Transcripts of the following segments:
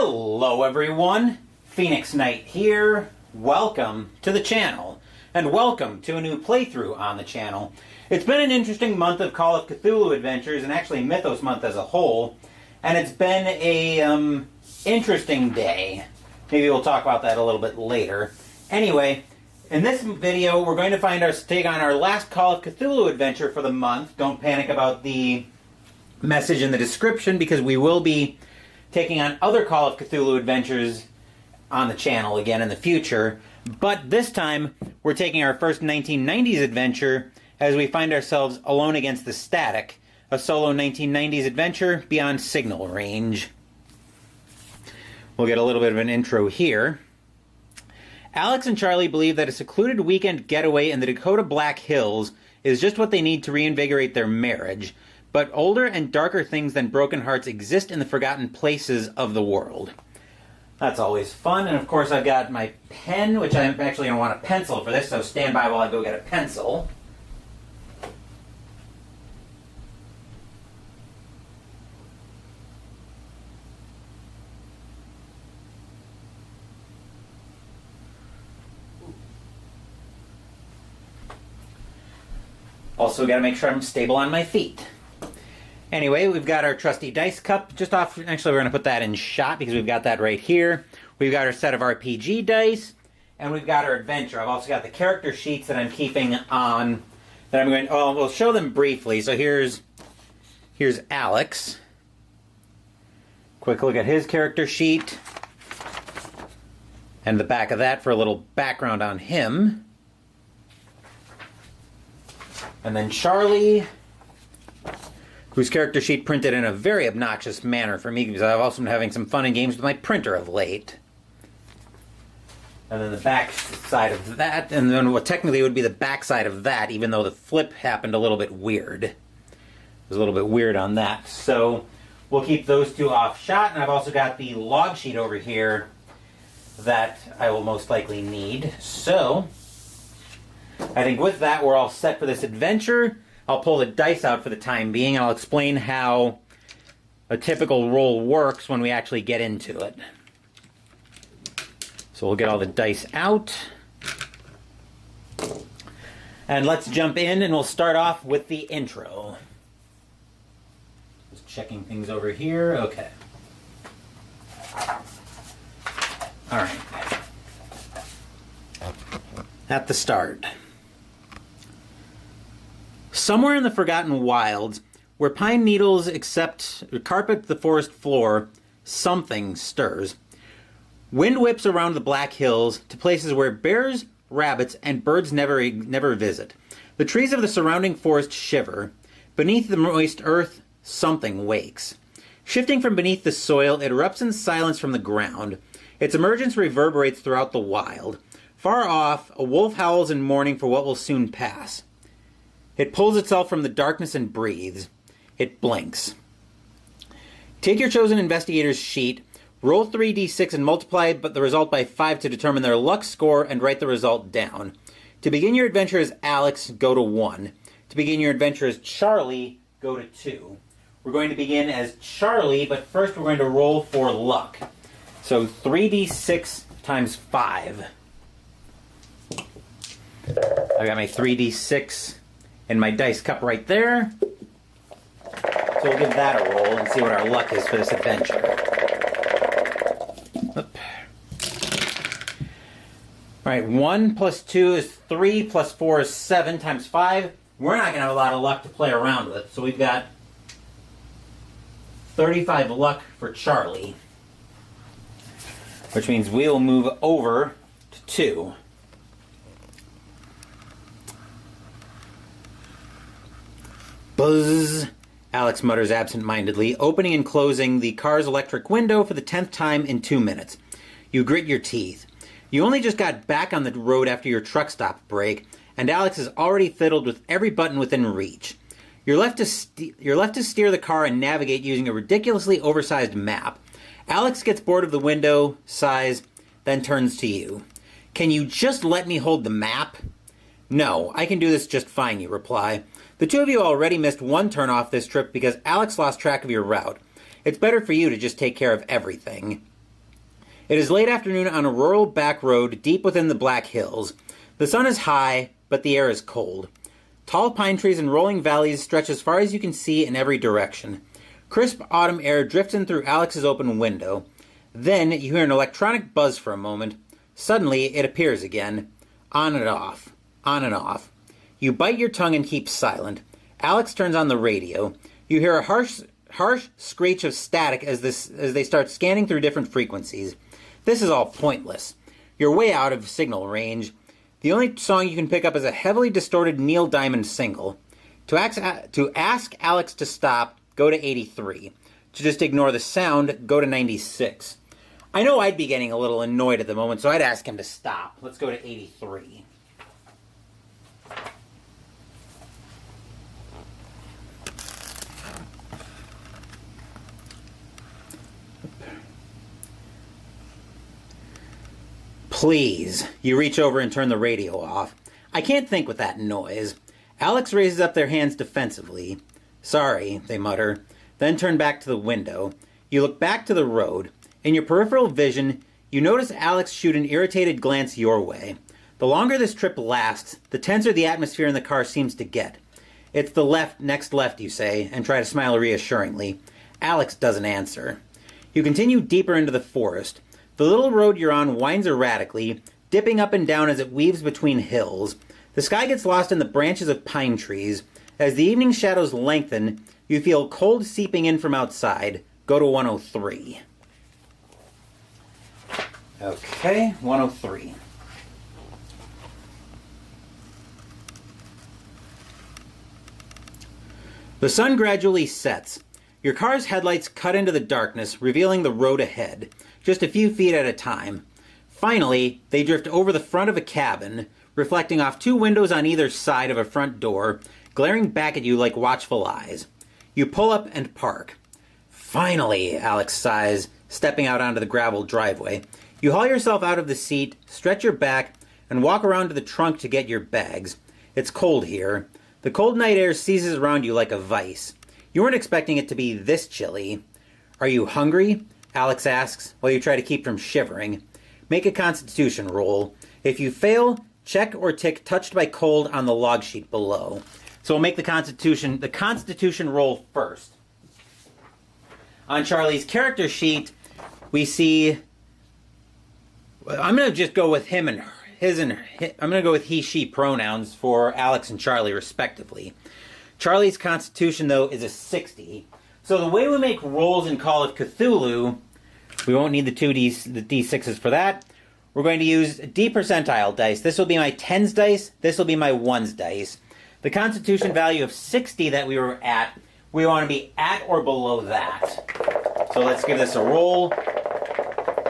Hello everyone, Phoenix Knight here. Welcome to the channel, and welcome to a new playthrough on the channel. It's been an interesting month of Call of Cthulhu adventures, and actually Mythos month as a whole, and it's been a interesting day. Maybe we'll talk about that a little bit later. Anyway, in this video we're going to take on our last Call of Cthulhu adventure for the month. Don't panic about the message in the description, because we will be taking on other Call of Cthulhu adventures on the channel again in the future. But this time, we're taking our first 1990s adventure as we find ourselves alone against the Static, a solo 1990s adventure beyond signal range. We'll get a little bit of an intro here. Alex and Charlie believe that a secluded weekend getaway in the Dakota Black Hills is just what they need to reinvigorate their marriage. But older and darker things than broken hearts exist in the forgotten places of the world. That's always fun. And of course I've got my pen, which I'm actually going to want a pencil for this, so stand by while I go get a pencil. Also got to make sure I'm stable on my feet. Anyway, we've got our trusty dice cup just off. Actually, we're going to put that in shot because we've got that right here. We've got our set of RPG dice, and we've got our adventure. I've also got the character sheets that I'm keeping on. That I'm going. Oh, we'll show them briefly. So here's Alex. Quick look at his character sheet, and the back of that for a little background on him. And then Charlie, whose character sheet printed in a very obnoxious manner for me, because I've also been having some fun and games with my printer of late. And then the back side of that, and then what technically would be the back side of that, even though the flip happened a little bit weird. It was a little bit weird on that. So we'll keep those two off shot, and I've also got the log sheet over here that I will most likely need. So I think with that, we're all set for this adventure. I'll pull the dice out for the time being, and I'll explain how a typical roll works when we actually get into it. So we'll get all the dice out. And let's jump in, and we'll start off with the intro. Just checking things over here. Okay. All right. At the start. Somewhere in the forgotten wilds, where pine needles carpet the forest floor, something stirs. Wind whips around the Black Hills to places where bears, rabbits, and birds never visit. The trees of the surrounding forest shiver. Beneath the moist earth, something wakes. Shifting from beneath the soil, it erupts in silence from the ground. Its emergence reverberates throughout the wild. Far off, a wolf howls in mourning for what will soon pass. It pulls itself from the darkness and breathes. It blinks. Take your chosen investigator's sheet, roll 3d6 and multiply the result by 5 to determine their luck score and write the result down. To begin your adventure as Alex, go to 1. To begin your adventure as Charlie, go to 2. We're going to begin as Charlie, but first we're going to roll for luck. So 3d6 times 5. I got my 3d6 in my dice cup right there. So we'll give that a roll and see what our luck is for this adventure. Oop. Alright, 1 plus 2 is 3, plus 4 is 7, times 5. We're not going to have a lot of luck to play around with, so we've got 35 luck for Charlie. Which means we'll move over to 2. Buzz, Alex mutters absent-mindedly, opening and closing the car's electric window for the 10th time in 2 minutes. You grit your teeth. You only just got back on the road after your truck stop break, and Alex is already fiddled with every button within reach. You're left to steer the car and navigate using a ridiculously oversized map. Alex gets bored of the window size, then turns to you. Can you just let me hold the map? No, I can do this just fine, you reply. The two of you already missed one turn off this trip because Alex lost track of your route. It's better for you to just take care of everything. It is late afternoon on a rural back road deep within the Black Hills. The sun is high, but the air is cold. Tall pine trees and rolling valleys stretch as far as you can see in every direction. Crisp autumn air drifts in through Alex's open window. Then you hear an electronic buzz for a moment. Suddenly it appears again. On and off. On and off. You bite your tongue and keep silent. Alex turns on the radio. You hear a harsh screech of static as they start scanning through different frequencies. This is all pointless. You're way out of signal range. The only song you can pick up is a heavily distorted Neil Diamond single. To ask Alex to stop, go to 83. To just ignore the sound, go to 96. I know I'd be getting a little annoyed at the moment, so I'd ask him to stop. Let's go to 83. Please. You reach over and turn the radio off. I can't think with that noise. Alex raises up their hands defensively. Sorry, they mutter, then turn back to the window. You look back to the road. In your peripheral vision, you notice Alex shoot an irritated glance your way. The longer this trip lasts, the tenser the atmosphere in the car seems to get. It's the next left, you say, and try to smile reassuringly. Alex doesn't answer. You continue deeper into the forest. The little road you're on winds erratically, dipping up and down as it weaves between hills. The sky gets lost in the branches of pine trees. As the evening shadows lengthen, you feel cold seeping in from outside. Go to 103. Okay, 103. The sun gradually sets. Your car's headlights cut into the darkness, revealing the road ahead, just a few feet at a time. Finally, they drift over the front of a cabin, reflecting off two windows on either side of a front door, glaring back at you like watchful eyes. You pull up and park. Finally, Alex sighs, stepping out onto the gravel driveway. You haul yourself out of the seat, stretch your back, and walk around to the trunk to get your bags. It's cold here. The cold night air seizes around you like a vice. You weren't expecting it to be this chilly. Are you hungry? Alex asks, while you try to keep from shivering. Make a constitution roll. If you fail, check or tick touched by cold on the log sheet below. So we'll make the constitution roll first. On Charlie's character sheet, we see... I'm going to just go with him and his and his, I'm going to go with he, she pronouns for Alex and Charlie, respectively. Charlie's constitution, though, is a 60. So the way we make rolls in Call of Cthulhu, we won't need the D6s for that. We're going to use D percentile dice. This will be my 10s dice. This will be my 1s dice. The constitution value of 60 that we were at, we want to be at or below that. So let's give this a roll.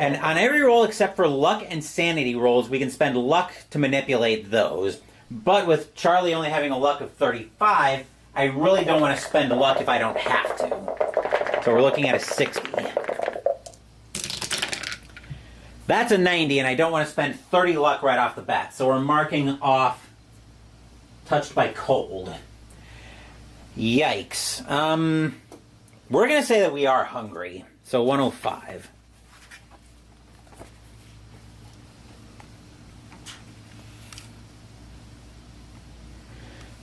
And on every roll except for luck and sanity rolls, we can spend luck to manipulate those. But with Charlie only having a luck of 35, I really don't want to spend luck if I don't have to. So we're looking at a 60. That's a 90, and I don't want to spend 30 luck right off the bat. So we're marking off touched by cold. Yikes. We're going to say that we are hungry. So 105.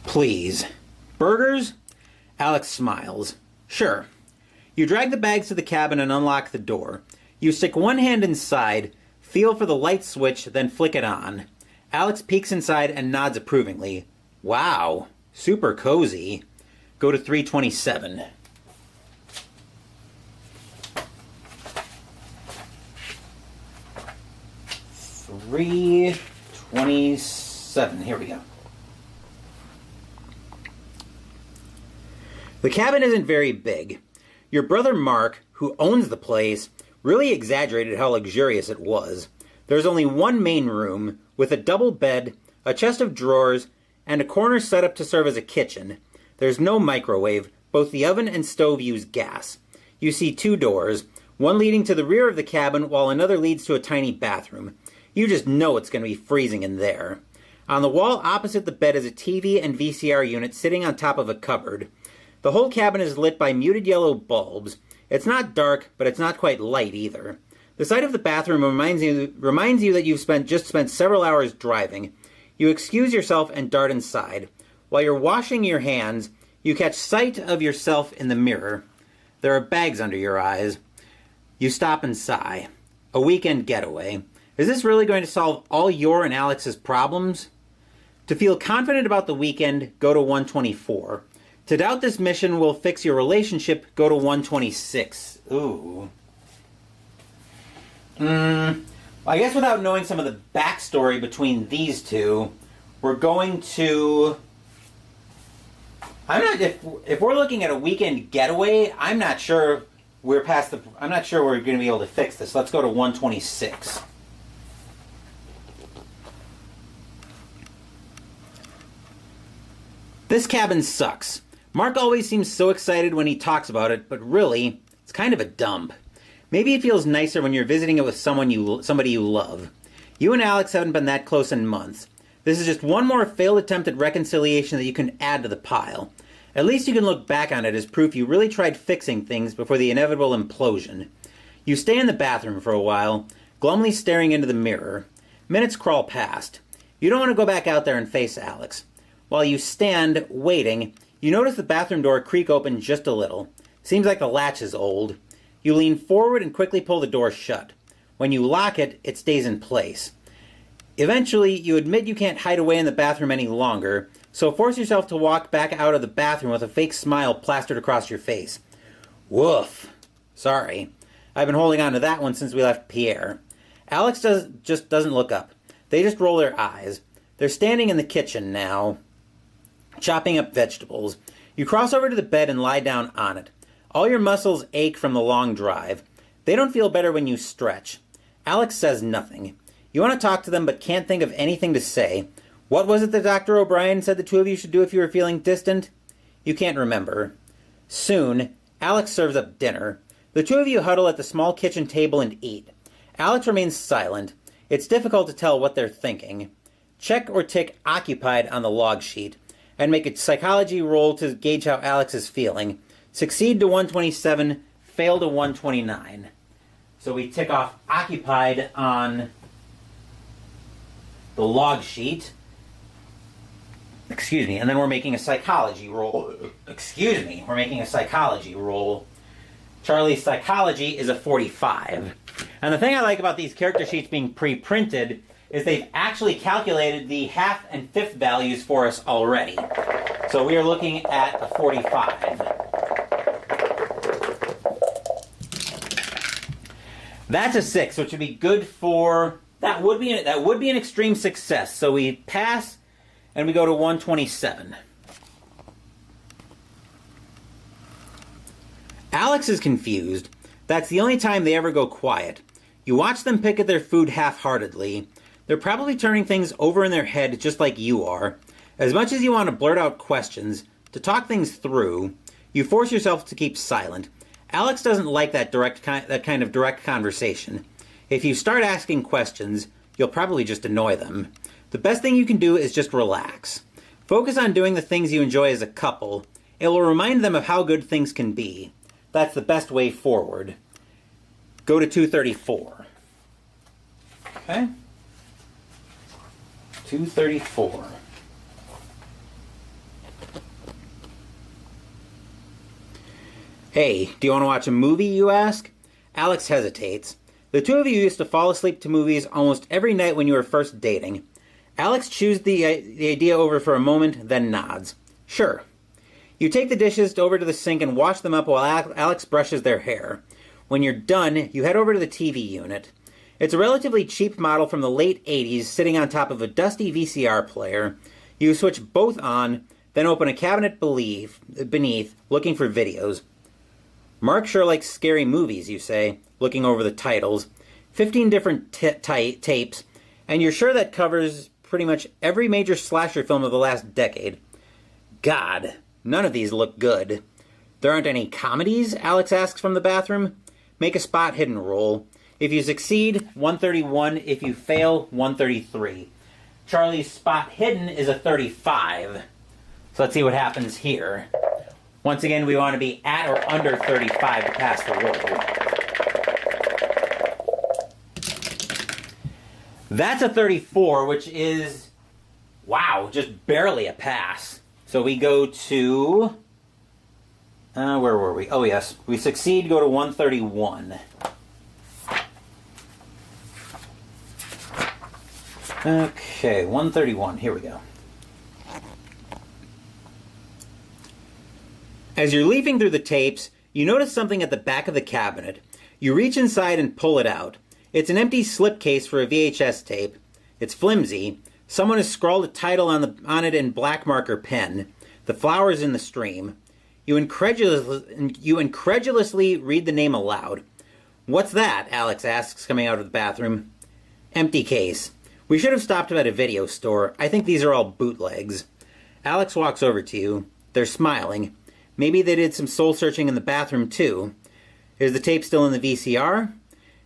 Please. Burgers? Alex smiles. Sure. You drag the bags to the cabin and unlock the door. You stick one hand inside, feel for the light switch, then flick it on. Alex peeks inside and nods approvingly. Wow, super cozy. Go to 327. $327. Here we go. The cabin isn't very big. Your brother Mark, who owns the place, really exaggerated how luxurious it was. There's only one main room, with a double bed, a chest of drawers, and a corner set up to serve as a kitchen. There's no microwave. Both the oven and stove use gas. You see two doors, one leading to the rear of the cabin while another leads to a tiny bathroom. You just know it's going to be freezing in there. On the wall opposite the bed is a TV and VCR unit sitting on top of a cupboard. The whole cabin is lit by muted yellow bulbs. It's not dark, but it's not quite light either. The sight of the bathroom reminds you that you've just spent several hours driving. You excuse yourself and dart inside. While you're washing your hands, you catch sight of yourself in the mirror. There are bags under your eyes. You stop and sigh. A weekend getaway. Is this really going to solve all your and Alex's problems? To feel confident about the weekend, go to 124. To doubt this mission will fix your relationship, go to 126. Ooh. I guess without knowing some of the backstory between these two, we're going to... If we're looking at a weekend getaway, I'm not sure we're going to be able to fix this. Let's go to 126. This cabin sucks. Mark always seems so excited when he talks about it, but really, it's kind of a dump. Maybe it feels nicer when you're visiting it with somebody you love. You and Alex haven't been that close in months. This is just one more failed attempt at reconciliation that you can add to the pile. At least you can look back on it as proof you really tried fixing things before the inevitable implosion. You stay in the bathroom for a while, glumly staring into the mirror. Minutes crawl past. You don't want to go back out there and face Alex. While you stand, waiting, you notice the bathroom door creak open just a little. Seems like the latch is old. You lean forward and quickly pull the door shut. When you lock it, it stays in place. Eventually, you admit you can't hide away in the bathroom any longer, so force yourself to walk back out of the bathroom with a fake smile plastered across your face. Woof. Sorry. I've been holding on to that one since we left Pierre. Alex just doesn't look up. They just roll their eyes. They're standing in the kitchen now, chopping up vegetables. You cross over to the bed and lie down on it. All your muscles ache from the long drive. They don't feel better when you stretch. Alex says nothing. You want to talk to them but can't think of anything to say. What was it that Dr. O'Brien said the two of you should do if you were feeling distant? You can't remember. Soon, Alex serves up dinner. The two of you huddle at the small kitchen table and eat. Alex remains silent. It's difficult to tell what they're thinking. Check or tick occupied on the log sheet, and make a psychology roll to gauge how Alex is feeling. Succeed to 127, fail to 129. So we tick off occupied on the log sheet. Excuse me, and then we're making a psychology roll. Excuse me, we're making a psychology roll. Charlie's psychology is a 45. And the thing I like about these character sheets being pre-printed is they've actually calculated the half and fifth values for us already. So we are looking at a 45. That's a 6, which would be good for... That would be an extreme success. So we pass, and we go to 127. Alex is confused. That's the only time they ever go quiet. You watch them pick at their food half-heartedly. They're probably turning things over in their head just like you are. As much as you want to blurt out questions, to talk things through, you force yourself to keep silent. Alex doesn't like that kind of direct conversation. If you start asking questions, you'll probably just annoy them. The best thing you can do is just relax. Focus on doing the things you enjoy as a couple. It will remind them of how good things can be. That's the best way forward. Go to 234. Okay? 234. Hey, do you want to watch a movie, you ask? Alex hesitates. The two of you used to fall asleep to movies almost every night when you were first dating. Alex chews the idea over for a moment, then nods. Sure. You take the dishes over to the sink and wash them up while Alex brushes their hair. When you're done, you head over to the TV unit. It's a relatively cheap model from the late 80s sitting on top of a dusty VCR player. You switch both on, then open a cabinet beneath, looking for videos. Mark sure likes scary movies, you say, looking over the titles. 15 different tapes, and you're sure that covers pretty much every major slasher film of the last decade. God, none of these look good. There aren't any comedies? Alex asks from the bathroom. Make a spot hidden roll. If you succeed, 131. If you fail, 133. Charlie's spot hidden is a 35. So let's see what happens here. Once again, we want to be at or under 35 to pass the roll. That's a 34, which is, wow, just barely a pass. So we go to, where were we? Oh, yes. We succeed, go to 131. Okay, 131. Here we go. As you're leafing through the tapes, you notice something at the back of the cabinet. You reach inside and pull it out. It's an empty slipcase for a VHS tape. It's flimsy. Someone has scrawled a title on it in black marker pen. The Flowers in the Stream. You incredulously read the name aloud. What's that? Alex asks, coming out of the bathroom. Empty case. We should have stopped at a video store. I think these are all bootlegs. Alex walks over to you. They're smiling. Maybe they did some soul searching in the bathroom too. Is the tape still in the VCR?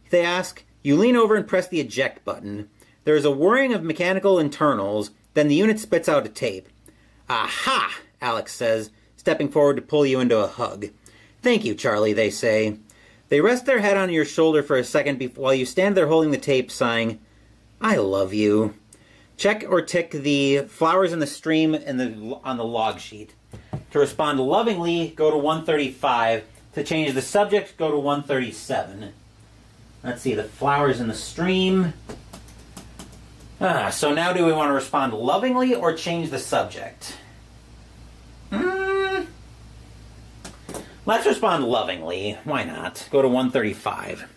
They ask. You lean over and press the eject button. There is a whirring of mechanical internals, then the unit spits out a tape. Aha! Alex says, stepping forward to pull you into a hug. Thank you, Charlie, they say. They rest their head on your shoulder for a second while you stand there holding the tape, sighing, I love you. Check or tick the Flowers in the Stream on the log sheet. To respond lovingly, go to 135. To change the subject, go to 137. Let's see, the Flowers in the Stream. So now do we want to respond lovingly or change the subject? Let's respond lovingly. Why not? Go to 135.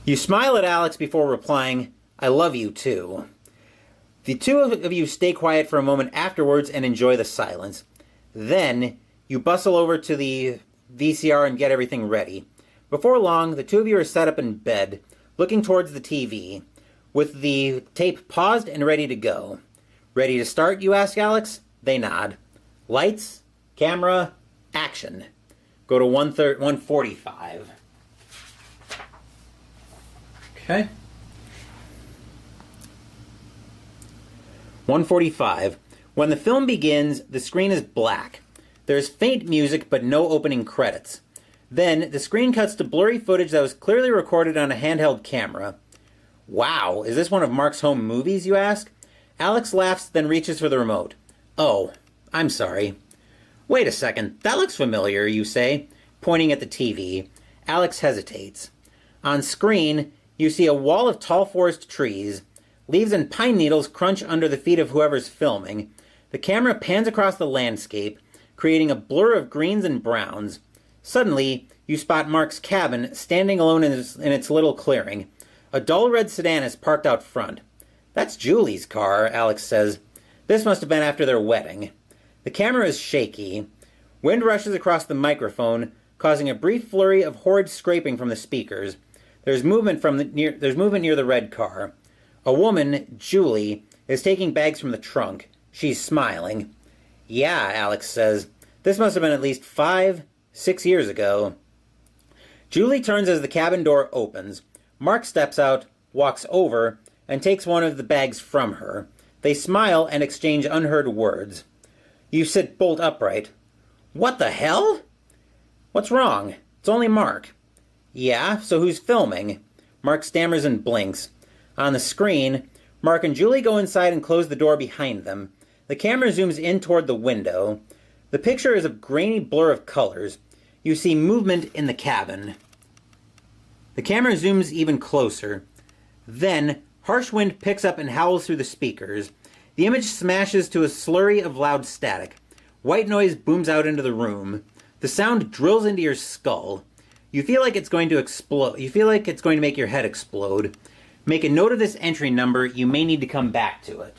You smile at Alex before replying, I love you too. The two of you stay quiet for a moment afterwards and enjoy the silence. Then, you bustle over to the VCR and get everything ready. Before long, the two of you are set up in bed, looking towards the TV, with the tape paused and ready to go. Ready to start, you ask Alex? They nod. Lights, camera, action. Go to 145. Okay. 145. When the film begins, the screen is black. There's faint music, but no opening credits. Then, the screen cuts to blurry footage that was clearly recorded on a handheld camera. Wow, is this one of Mark's home movies, you ask? Alex laughs, then reaches for the remote. Oh, I'm sorry. Wait a second, that looks familiar, you say, pointing at the TV. Alex hesitates. On screen, you see a wall of tall forest trees. Leaves and pine needles crunch under the feet of whoever's filming. The camera pans across the landscape, creating a blur of greens and browns. Suddenly, you spot Mark's cabin standing alone in its little clearing. A dull red sedan is parked out front. That's Julie's car, Alex says. This must have been after their wedding. The camera is shaky. Wind rushes across the microphone, causing a brief flurry of horrid scraping from the speakers. There's movement near the red car. A woman, Julie, is taking bags from the trunk. She's smiling. Yeah, Alex says. This must have been at least 5-6 years ago. Julie turns as the cabin door opens. Mark steps out, walks over, and takes one of the bags from her. They smile and exchange unheard words. You sit bolt upright. What the hell? What's wrong? It's only Mark. Yeah, so who's filming? Mark stammers and blinks. On the screen, Mark and Julie go inside and close the door behind them. The camera zooms in toward the window. The picture is a grainy blur of colors. You see movement in the cabin. The camera zooms even closer. Then, harsh wind picks up and howls through the speakers. The image smashes to a slurry of loud static. White noise booms out into the room. The sound drills into your skull. You feel like it's going to explode. You feel like it's going to make your head explode. Make a note of this entry number. You may need to come back to it.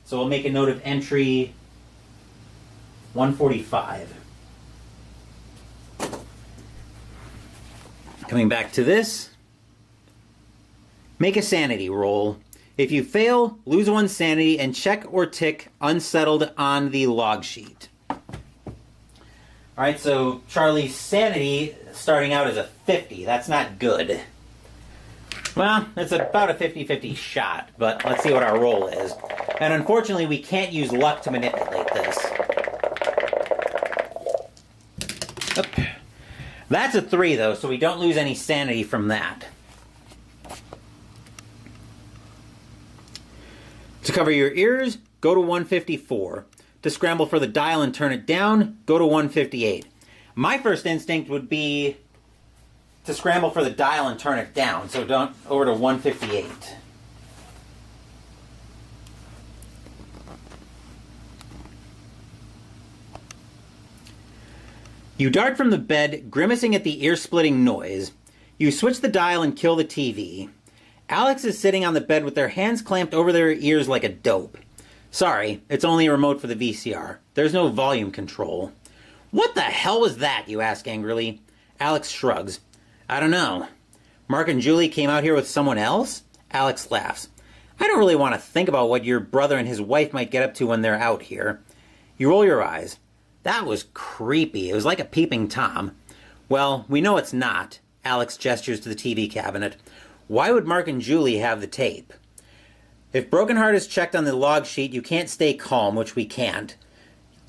So we'll make a note of entry 145. Coming back to this. Make a sanity roll. If you fail, lose one sanity and check or tick unsettled on the log sheet. Alright, so Charlie's sanity starting out as a 50. That's not good. Well, it's about a 50-50 shot, but let's see what our roll is. And unfortunately, we can't use luck to manipulate this. Oop. That's a 3, though, so we don't lose any sanity from that. To cover your ears, go to 154. To scramble for the dial and turn it down, go to 158. My first instinct would be to scramble for the dial and turn it down, so don't over to 158. You dart from the bed, grimacing at the ear-splitting noise. You switch the dial and kill the TV. Alex is sitting on the bed with their hands clamped over their ears like a dope. Sorry, it's only a remote for the VCR. There's no volume control. What the hell was that, you ask angrily. Alex shrugs. I don't know. Mark and Julie came out here with someone else? Alex laughs. I don't really want to think about what your brother and his wife might get up to when they're out here. You roll your eyes. That was creepy. It was like a peeping Tom. Well, we know it's not. Alex gestures to the TV cabinet. Why would Mark and Julie have the tape? If Broken Heart is checked on the log sheet, you can't stay calm, which we can't.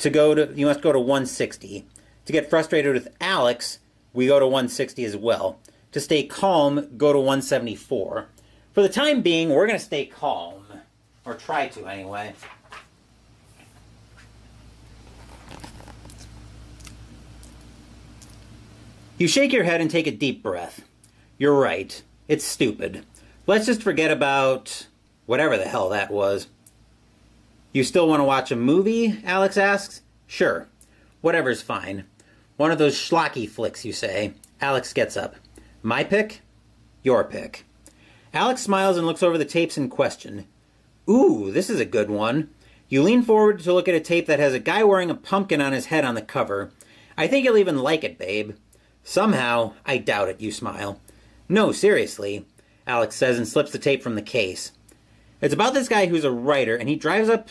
You must go to 160. To get frustrated with Alex, we go to 160 as well. To stay calm, go to 174. For the time being, we're going to stay calm. Or try to, anyway. You shake your head and take a deep breath. You're right. It's stupid. Let's just forget about whatever the hell that was. You still want to watch a movie? Alex asks. Sure. Whatever's fine. One of those schlocky flicks, you say. Alex gets up. My pick? Your pick. Alex smiles and looks over the tapes in question. Ooh, this is a good one. You lean forward to look at a tape that has a guy wearing a pumpkin on his head on the cover. I think you'll even like it, babe. Somehow, I doubt it, you smile. No, seriously, Alex says and slips the tape from the case. It's about this guy who's a writer, and he drives up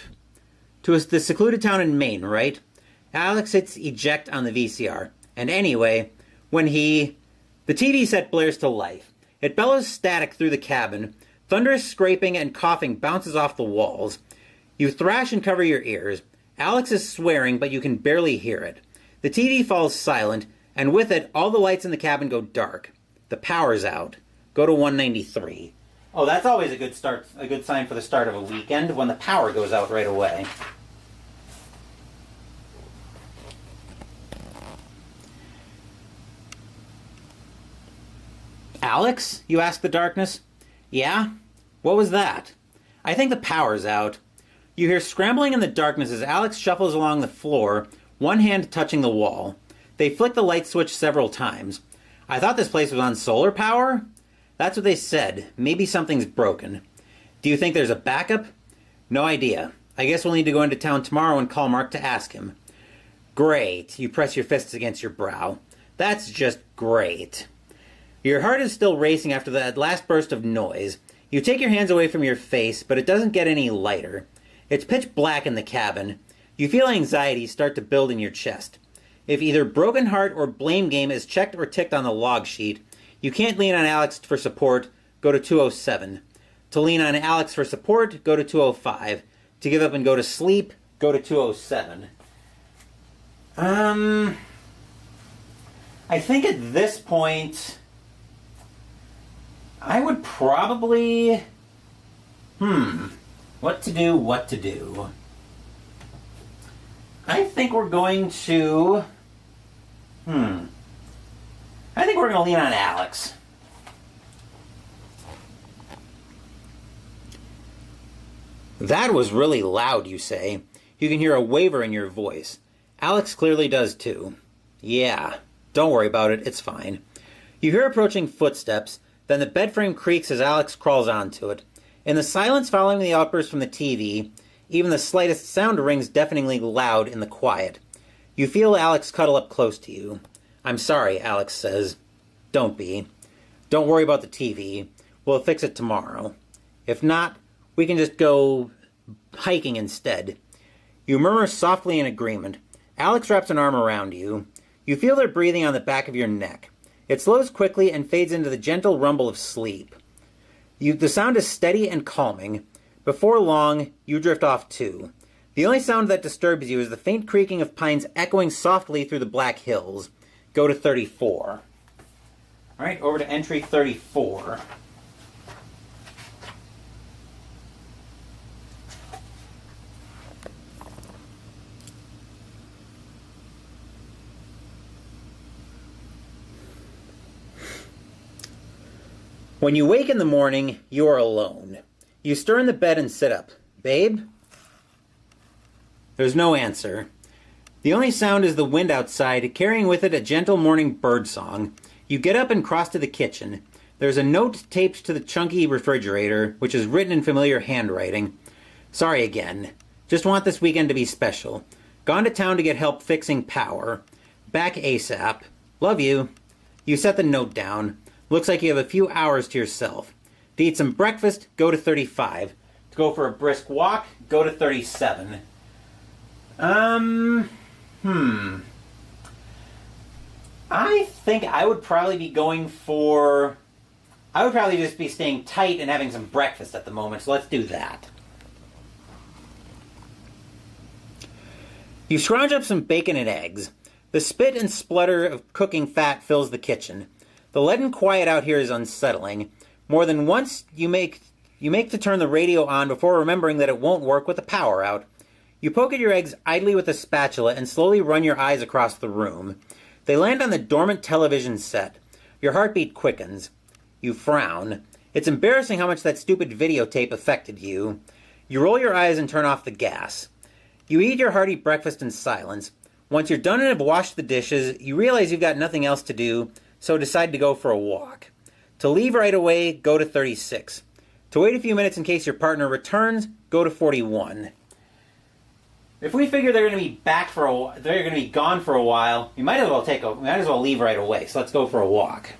to the secluded town in Maine, right? Alex hits eject on the VCR. And anyway, the TV set blares to life. It bellows static through the cabin. Thunderous scraping and coughing bounces off the walls. You thrash and cover your ears. Alex is swearing, but you can barely hear it. The TV falls silent, and with it, all the lights in the cabin go dark. The power's out. Go to 193. Oh, that's always a good sign for the start of a weekend, when the power goes out right away. Alex? You ask the darkness. Yeah? What was that? I think the power's out. You hear scrambling in the darkness as Alex shuffles along the floor, one hand touching the wall. They flick the light switch several times. I thought this place was on solar power? That's what they said. Maybe something's broken. Do you think there's a backup? No idea. I guess we'll need to go into town tomorrow and call Mark to ask him. Great. You press your fists against your brow. That's just great. Your heart is still racing after that last burst of noise. You take your hands away from your face, but it doesn't get any lighter. It's pitch black in the cabin. You feel anxiety start to build in your chest. If either Broken Heart or Blame Game is checked or ticked on the log sheet, you can't lean on Alex for support, go to 207. To lean on Alex for support, go to 205. To give up and go to sleep, go to 207. I think at this point, I would probably... What to do? I think we're going to... I think we're going to lean on Alex. That was really loud, you say. You can hear a waver in your voice. Alex clearly does too. Yeah, don't worry about it, it's fine. You hear approaching footsteps, then the bed frame creaks as Alex crawls onto it. In the silence following the outburst from the TV, even the slightest sound rings deafeningly loud in the quiet. You feel Alex cuddle up close to you. I'm sorry, Alex says. Don't be. Don't worry about the TV. We'll fix it tomorrow. If not, we can just go hiking instead. You murmur softly in agreement. Alex wraps an arm around you. You feel their breathing on the back of your neck. It slows quickly and fades into the gentle rumble of sleep. The sound is steady and calming. Before long, you drift off too. The only sound that disturbs you is the faint creaking of pines echoing softly through the Black Hills. Go to 34. All right, over to entry 34. When you wake in the morning, you are alone. You stir in the bed and sit up. Babe? There's no answer. The only sound is the wind outside, carrying with it a gentle morning bird song. You get up and cross to the kitchen. There's a note taped to the chunky refrigerator, which is written in familiar handwriting. Sorry again. Just want this weekend to be special. Gone to town to get help fixing power. Back ASAP. Love you. You set the note down. Looks like you have a few hours to yourself. To eat some breakfast, go to 35. To go for a brisk walk, go to 37. I think I would probably be going for... I would probably just be staying tight and having some breakfast at the moment, so let's do that. You scrounge up some bacon and eggs. The spit and splutter of cooking fat fills the kitchen. The leaden quiet out here is unsettling. More than once, you make to turn the radio on before remembering that it won't work with the power out. You poke at your eggs idly with a spatula and slowly run your eyes across the room. They land on the dormant television set. Your heartbeat quickens. You frown. It's embarrassing how much that stupid videotape affected you. You roll your eyes and turn off the gas. You eat your hearty breakfast in silence. Once you're done and have washed the dishes, you realize you've got nothing else to do, so decide to go for a walk. To leave right away, go to 36. To wait a few minutes in case your partner returns, go to 41. If we figure they're going to be they're going to be gone for a while, we might as well leave right away. So let's go for a walk.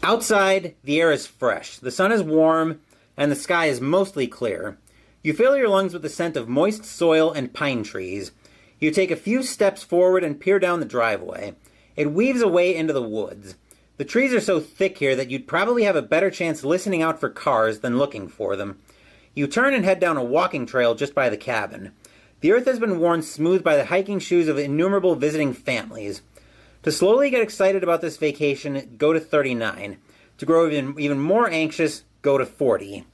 Outside, the air is fresh. The sun is warm, and the sky is mostly clear. You fill your lungs with the scent of moist soil and pine trees. You take a few steps forward and peer down the driveway. It weaves away into the woods. The trees are so thick here that you'd probably have a better chance listening out for cars than looking for them. You turn and head down a walking trail just by the cabin. The earth has been worn smooth by the hiking shoes of innumerable visiting families. To slowly get excited about this vacation, go to 39. To grow even more anxious, go to 40.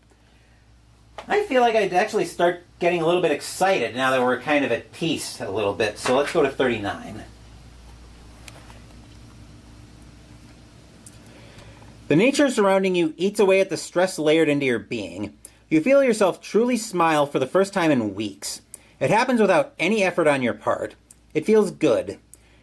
I feel like I'd actually start getting a little bit excited now that we're kind of at peace a little bit. So let's go to 39. The nature surrounding you eats away at the stress layered into your being. You feel yourself truly smile for the first time in weeks. It happens without any effort on your part. It feels good.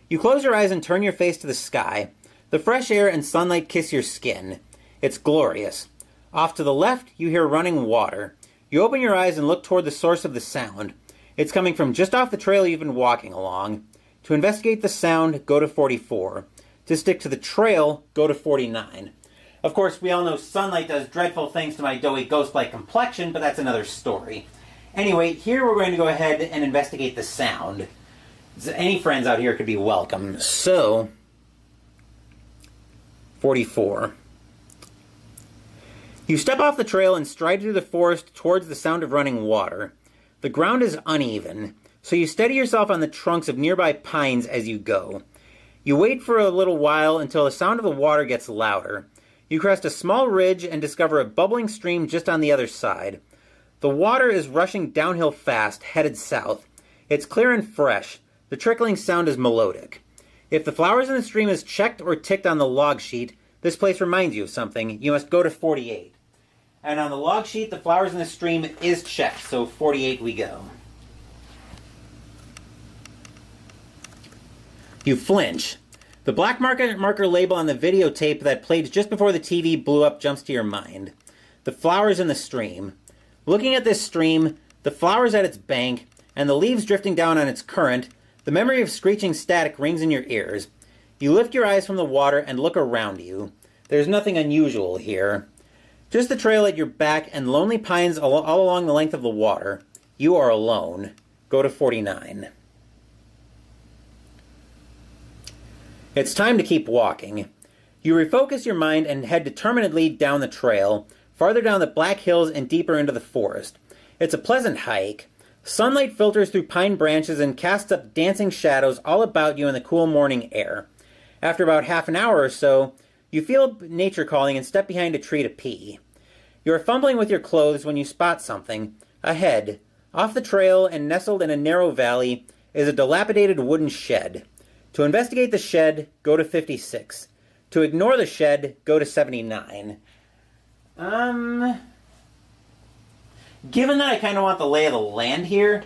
You close your eyes and turn your face to the sky. The fresh air and sunlight kiss your skin. It's glorious. Off to the left, you hear running water. You open your eyes and look toward the source of the sound. It's coming from just off the trail you've been walking along. To investigate the sound, go to 44. To stick to the trail, go to 49. Of course, we all know sunlight does dreadful things to my doughy ghost-like complexion, but that's another story. Anyway, here we're going to go ahead and investigate the sound. Any friends out here could be welcome. So, 44. You step off the trail and stride through the forest towards the sound of running water. The ground is uneven, so you steady yourself on the trunks of nearby pines as you go. You wait for a little while until the sound of the water gets louder. You crest a small ridge and discover a bubbling stream just on the other side. The water is rushing downhill fast, headed south. It's clear and fresh. The trickling sound is melodic. If the flowers in the stream is checked or ticked on the log sheet, this place reminds you of something. You must go to 48. And on the log sheet, the flowers in the stream is checked, so 48 we go. You flinch. The black marker label on the videotape that played just before the TV blew up jumps to your mind. The flowers in the stream. Looking at this stream, the flowers at its bank, and the leaves drifting down on its current, the memory of screeching static rings in your ears. You lift your eyes from the water and look around you. There's nothing unusual here. Just the trail at your back and lonely pines all along the length of the water. You are alone. Go to 49. It's time to keep walking. You refocus your mind and head determinedly down the trail, farther down the black hills and deeper into the forest. It's a pleasant hike. Sunlight filters through pine branches and casts up dancing shadows all about you in the cool morning air. After about half an hour or so, you feel nature calling and step behind a tree to pee. You are fumbling with your clothes when you spot something. Ahead, off the trail and nestled in a narrow valley, is a dilapidated wooden shed. To investigate the shed, go to 56. To ignore the shed, go to 79. Given that I kind of want the lay of the land here,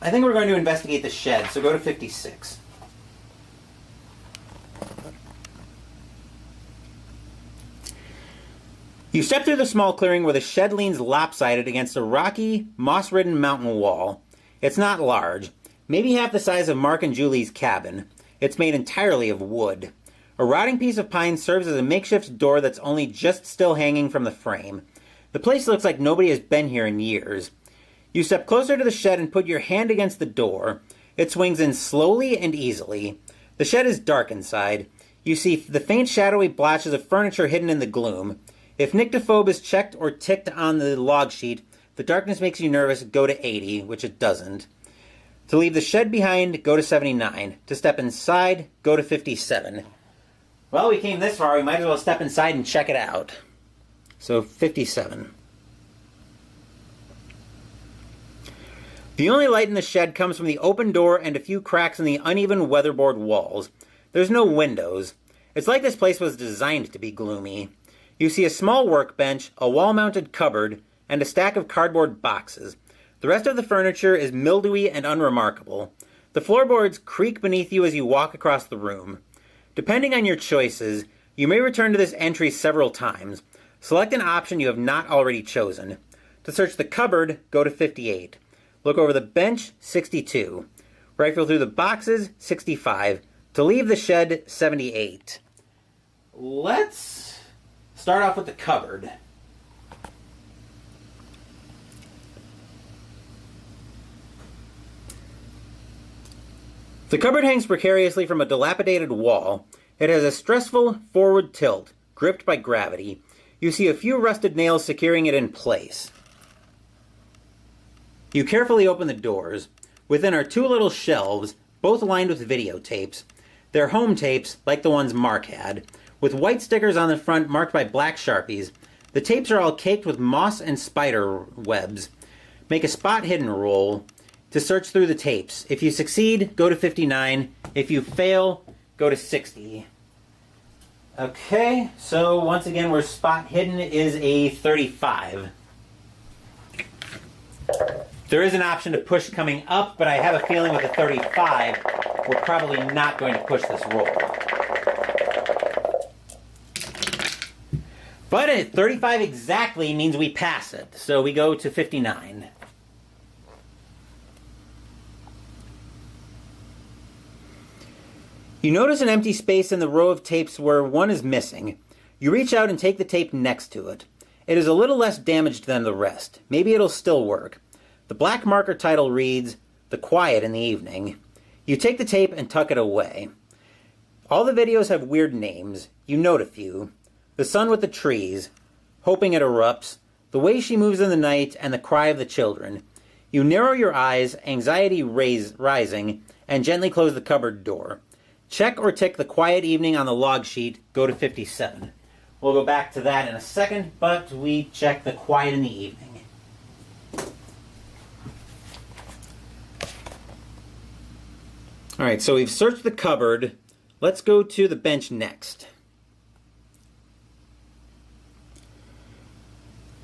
I think we're going to investigate the shed, so go to 56. You step through the small clearing where the shed leans lopsided against a rocky, moss-ridden mountain wall. It's not large, maybe half the size of Mark and Julie's cabin. It's made entirely of wood. A rotting piece of pine serves as a makeshift door that's only just still hanging from the frame. The place looks like nobody has been here in years. You step closer to the shed and put your hand against the door. It swings in slowly and easily. The shed is dark inside. You see the faint shadowy blotches of furniture hidden in the gloom. If nyctophobe is checked or ticked on the log sheet, the darkness makes you nervous, go to 80, which it doesn't. To leave the shed behind, go to 79. To step inside, go to 57. Well, we came this far, we might as well step inside and check it out. So, 57. The only light in the shed comes from the open door and a few cracks in the uneven weatherboard walls. There's no windows. It's like this place was designed to be gloomy. You see a small workbench, a wall-mounted cupboard, and a stack of cardboard boxes. The rest of the furniture is mildewy and unremarkable. The floorboards creak beneath you as you walk across the room. Depending on your choices, you may return to this entry several times. Select an option you have not already chosen. To search the cupboard, go to 58. Look over the bench, 62. Rifle through the boxes, 65. To leave the shed, 78. Let's start off with the cupboard. The cupboard hangs precariously from a dilapidated wall. It has a stressful forward tilt, gripped by gravity. You see a few rusted nails securing it in place. You carefully open the doors. Within are two little shelves, both lined with videotapes. They're home tapes, like the ones Mark had, with white stickers on the front marked by black Sharpies. The tapes are all caked with moss and spider webs. Make a spot hidden roll to search through the tapes. If you succeed, go to 59. If you fail, go to 60. Okay, so once again, where spot hidden is a 35. There is an option to push coming up, but I have a feeling with a 35, we're probably not going to push this roll. But at 35 exactly means we pass it, so we go to 59. You notice an empty space in the row of tapes where one is missing. You reach out and take the tape next to it. It is a little less damaged than the rest. Maybe it'll still work. The black marker title reads, "The Quiet in the Evening." You take the tape and tuck it away. All the videos have weird names. You note a few. The sun with the trees, hoping it erupts, the way she moves in the night, and the cry of the children. You narrow your eyes, anxiety rising, and gently close the cupboard door. Check or tick the quiet evening on the log sheet, go to 57. We'll go back to that in a second, but we check the quiet in the evening. Alright, so we've searched the cupboard. Let's go to the bench next.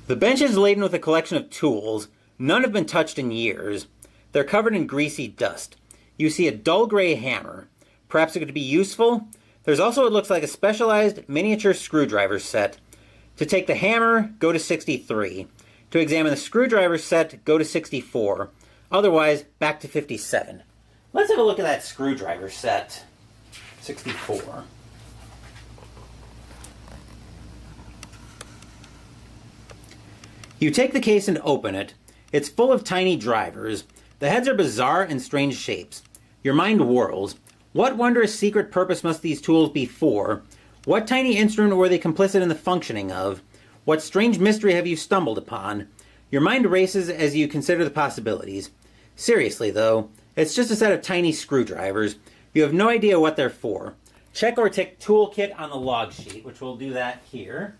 The bench is laden with a collection of tools. None have been touched in years. They're covered in greasy dust. You see a dull gray hammer. Perhaps it could be useful. There's also what looks like a specialized miniature screwdriver set. To take the hammer, go to 63. To examine the screwdriver set, go to 64. Otherwise, back to 57. Let's have a look at that screwdriver set. 64. You take the case and open it. It's full of tiny drivers. The heads are bizarre and strange shapes. Your mind whirls. What wondrous secret purpose must these tools be for? What tiny instrument were they complicit in the functioning of? What strange mystery have you stumbled upon? Your mind races as you consider the possibilities. Seriously, though, it's just a set of tiny screwdrivers. You have no idea what they're for. Check or tick toolkit on the log sheet, which we'll do that here.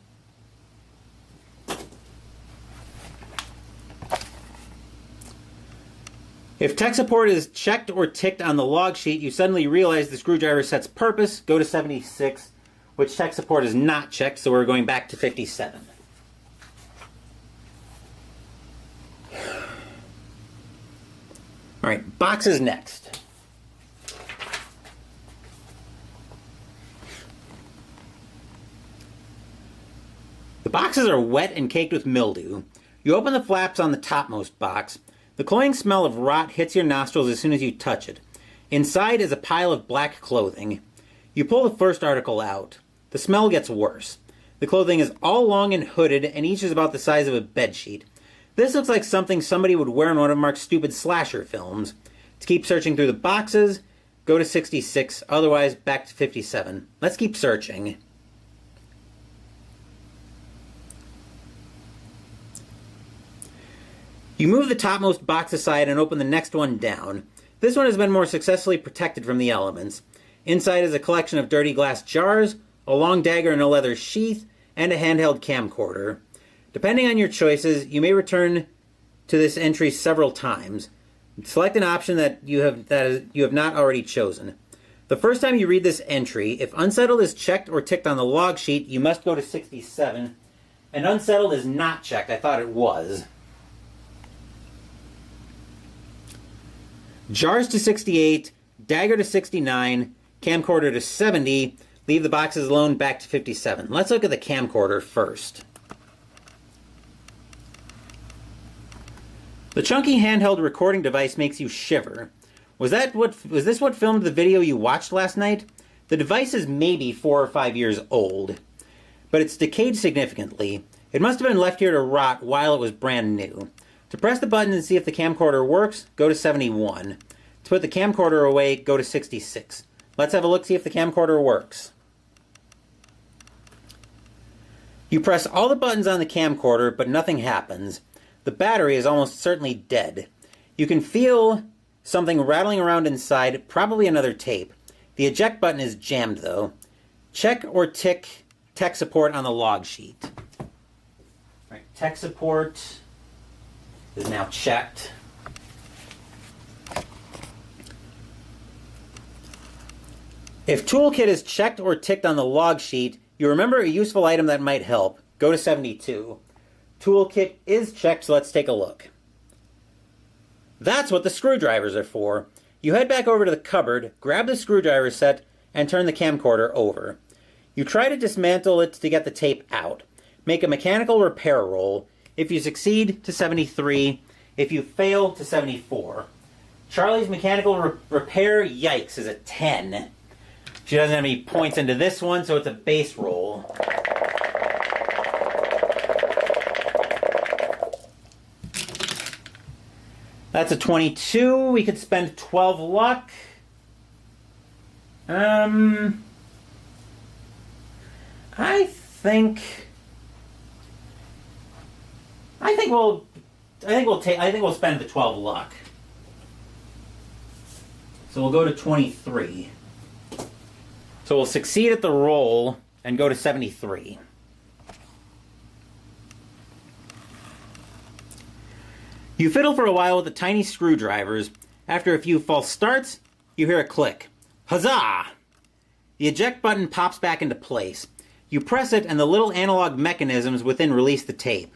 If tech support is checked or ticked on the log sheet, you suddenly realize the screwdriver set's purpose, go to 76. which tech support is not checked, so we're going back to 57. All right, boxes next. The boxes are wet and caked with mildew. You open the flaps on the topmost box. The cloying smell of rot hits your nostrils as soon as you touch it. Inside is a pile of black clothing. You pull the first article out. The smell gets worse. The clothing is all long and hooded, and each is about the size of a bedsheet. This looks like something somebody would wear in one of Mark's stupid slasher films. To keep searching through the boxes, go to 66, otherwise back to 57. Let's keep searching. You move the topmost box aside and open the next one down. This one has been more successfully protected from the elements. Inside is a collection of dirty glass jars, a long dagger in a leather sheath, and a handheld camcorder. Depending on your choices, you may return to this entry several times. Select an option that you have not already chosen. The first time you read this entry, if unsettled is checked or ticked on the log sheet, you must go to 67. And unsettled is not checked. I thought it was. Jars to 68, dagger to 69, camcorder to 70, leave the boxes alone, back to 57. Let's look at the camcorder first. The chunky handheld recording device makes you shiver. Was this what filmed the video you watched last night? The device is maybe 4 or 5 years old, but it's decayed significantly. It must have been left here to rot while it was brand new. To press the button and see if the camcorder works, go to 71. To put the camcorder away, go to 66. Let's have a look, see if the camcorder works. You press all the buttons on the camcorder, but nothing happens. The battery is almost certainly dead. You can feel something rattling around inside, probably another tape. The eject button is jammed, though. Check or tick tech support on the log sheet. All right, tech support is now checked. If toolkit is checked or ticked on the log sheet, you remember a useful item that might help. Go to 72. Toolkit is checked, so let's take a look. That's what the screwdrivers are for. You head back over to the cupboard, grab the screwdriver set, and turn the camcorder over. You try to dismantle it to get the tape out. Make a mechanical repair roll. If you succeed, to 73. If you fail, to 74. Charlie's mechanical repair, yikes, is a 10. She doesn't have any points into this one, so it's a base roll. That's a 22. We could spend 12 luck. I think we'll spend the 12 luck. So we'll go to 23. So we'll succeed at the roll and go to 73. You fiddle for a while with the tiny screwdrivers. After a few false starts, you hear a click. Huzzah! The eject button pops back into place. You press it and the little analog mechanisms within release the tape.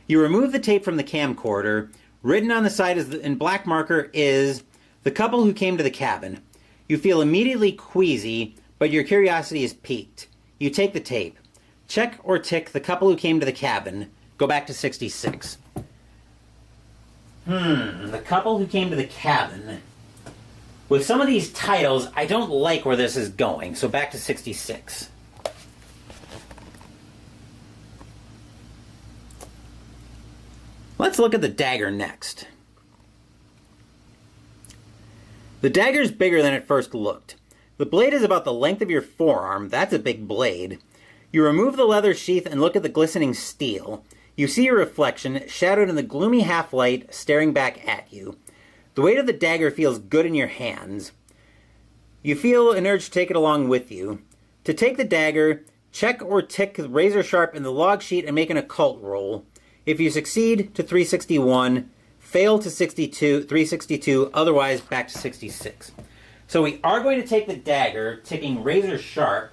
You remove the tape from the camcorder. Written on the side in black marker is the couple who came to the cabin. You feel immediately queasy, but your curiosity is piqued. You take the tape. Check or tick the couple who came to the cabin. Go back to 66. The couple who came to the cabin. With some of these titles, I don't like where this is going, so back to 66. Let's look at the dagger next. The dagger's bigger than it first looked. The blade is about the length of your forearm. That's a big blade. You remove the leather sheath and look at the glistening steel. You see your reflection, shadowed in the gloomy half-light, staring back at you. The weight of the dagger feels good in your hands. You feel an urge to take it along with you. To take the dagger, check or tick razor sharp in the log sheet and make an occult roll. If you succeed, to 361. Fail to 362, otherwise back to 66. So we are going to take the dagger, ticking razor sharp,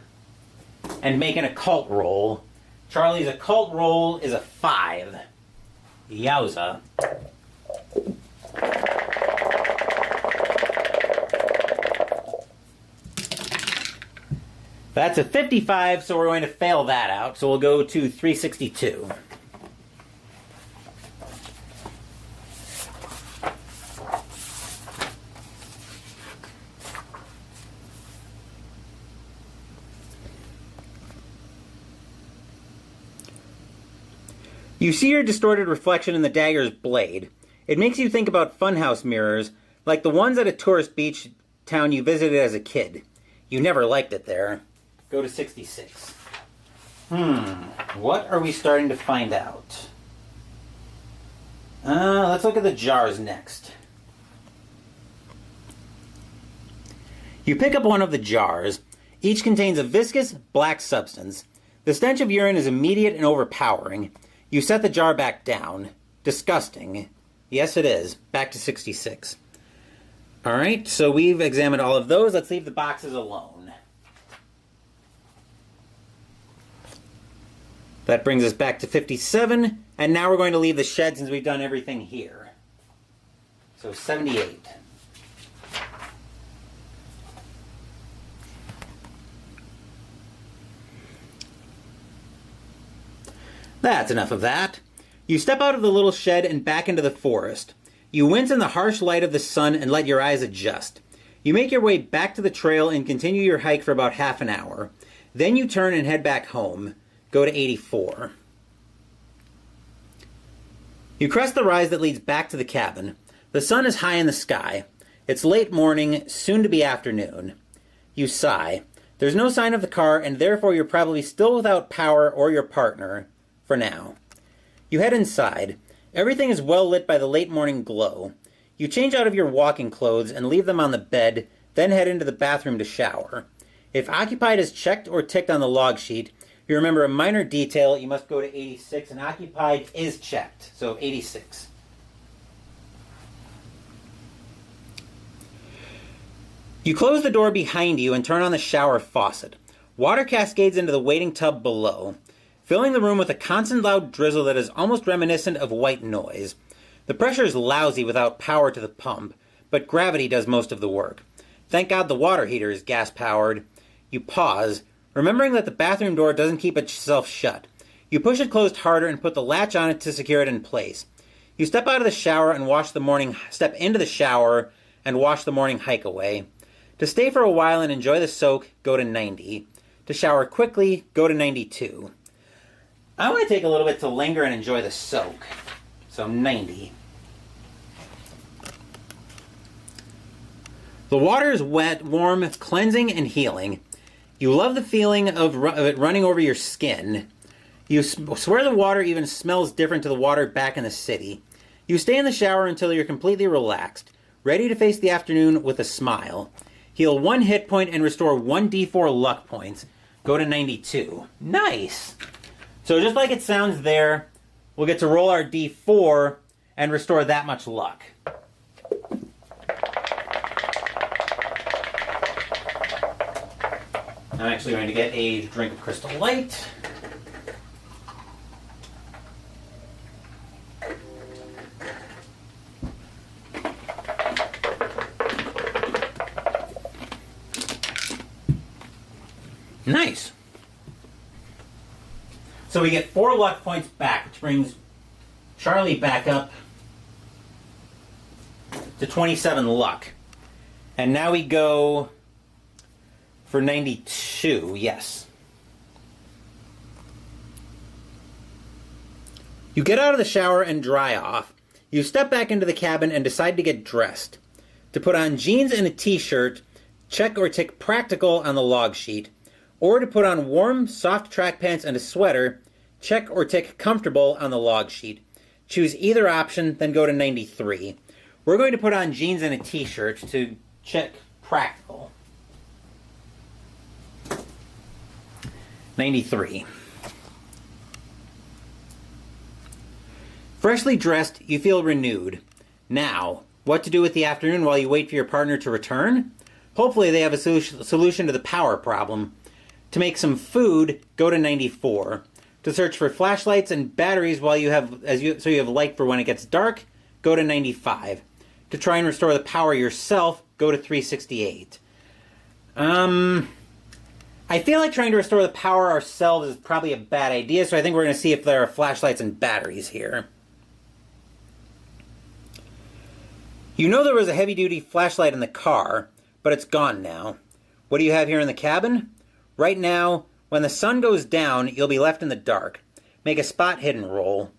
and make an occult roll. Charlie's occult roll is a 5. Yowza. That's a 55, so we're going to fail that out. So we'll go to 362. You see your distorted reflection in the dagger's blade. It makes you think about funhouse mirrors, like the ones at a tourist beach town you visited as a kid. You never liked it there. Go to 66. What are we starting to find out? Let's look at the jars next. You pick up one of the jars. Each contains a viscous, black substance. The stench of urine is immediate and overpowering. You set the jar back down. Disgusting. Yes, it is. Back to 66. Alright, so we've examined all of those. Let's leave the boxes alone. That brings us back to 57, and now we're going to leave the shed since we've done everything here. So 78. That's enough of that. You step out of the little shed and back into the forest. You wince in the harsh light of the sun and let your eyes adjust. You make your way back to the trail and continue your hike for about half an hour. Then you turn and head back home. Go to 84. You crest the rise that leads back to the cabin. The sun is high in the sky. It's late morning, soon to be afternoon. You sigh. There's no sign of the car, and therefore you're probably still without power or your partner. For now. You head inside. Everything is well lit by the late morning glow. You change out of your walking clothes and leave them on the bed, then head into the bathroom to shower. If occupied is checked or ticked on the log sheet, you remember a minor detail. You must go to 86, and occupied is checked. So 86. You close the door behind you and turn on the shower faucet. Water cascades into the waiting tub below, filling the room with a constant loud drizzle that is almost reminiscent of white noise. The pressure is lousy without power to the pump, but gravity does most of the work. Thank God the water heater is gas-powered. You pause, remembering that the bathroom door doesn't keep itself shut. You push it closed harder and put the latch on it to secure it in place. You step out of the shower and step into the shower and wash the morning hike away. To stay for a while and enjoy the soak, go to 90. To shower quickly, go to 92. I want to take a little bit to linger and enjoy the soak. So 90. The water is wet, warm, cleansing, and healing. You love the feeling of it running over your skin. You swear the water even smells different to the water back in the city. You stay in the shower until you're completely relaxed, ready to face the afternoon with a smile. Heal 1 hit point and restore 1 d4 luck points. Go to 92. Nice! So just like it sounds there, we'll get to roll our d4 and restore that much luck. I'm actually going to get a drink of Crystal Light. Nice. So we get 4 luck points back, which brings Charlie back up to 27 luck. And now we go for 92, yes. You get out of the shower and dry off. You step back into the cabin and decide to get dressed. To put on jeans and a t-shirt, check or tick practical on the log sheet. Or to put on warm, soft track pants and a sweater, check or tick comfortable on the log sheet. Choose either option, then go to 93. We're going to put on jeans and a t-shirt to check practical. 93. Freshly dressed, you feel renewed. Now, what to do with the afternoon while you wait for your partner to return? Hopefully they have a solution to the power problem. To make some food, go to 94. To search for flashlights and batteries so you have light for when it gets dark, go to 95. To try and restore the power yourself, go to 368. I feel like trying to restore the power ourselves is probably a bad idea, so I think we're going to see if there are flashlights and batteries here. You know there was a heavy-duty flashlight in the car, but it's gone now. What do you have here in the cabin? Right now, when the sun goes down, you'll be left in the dark. Make a spot hidden roll.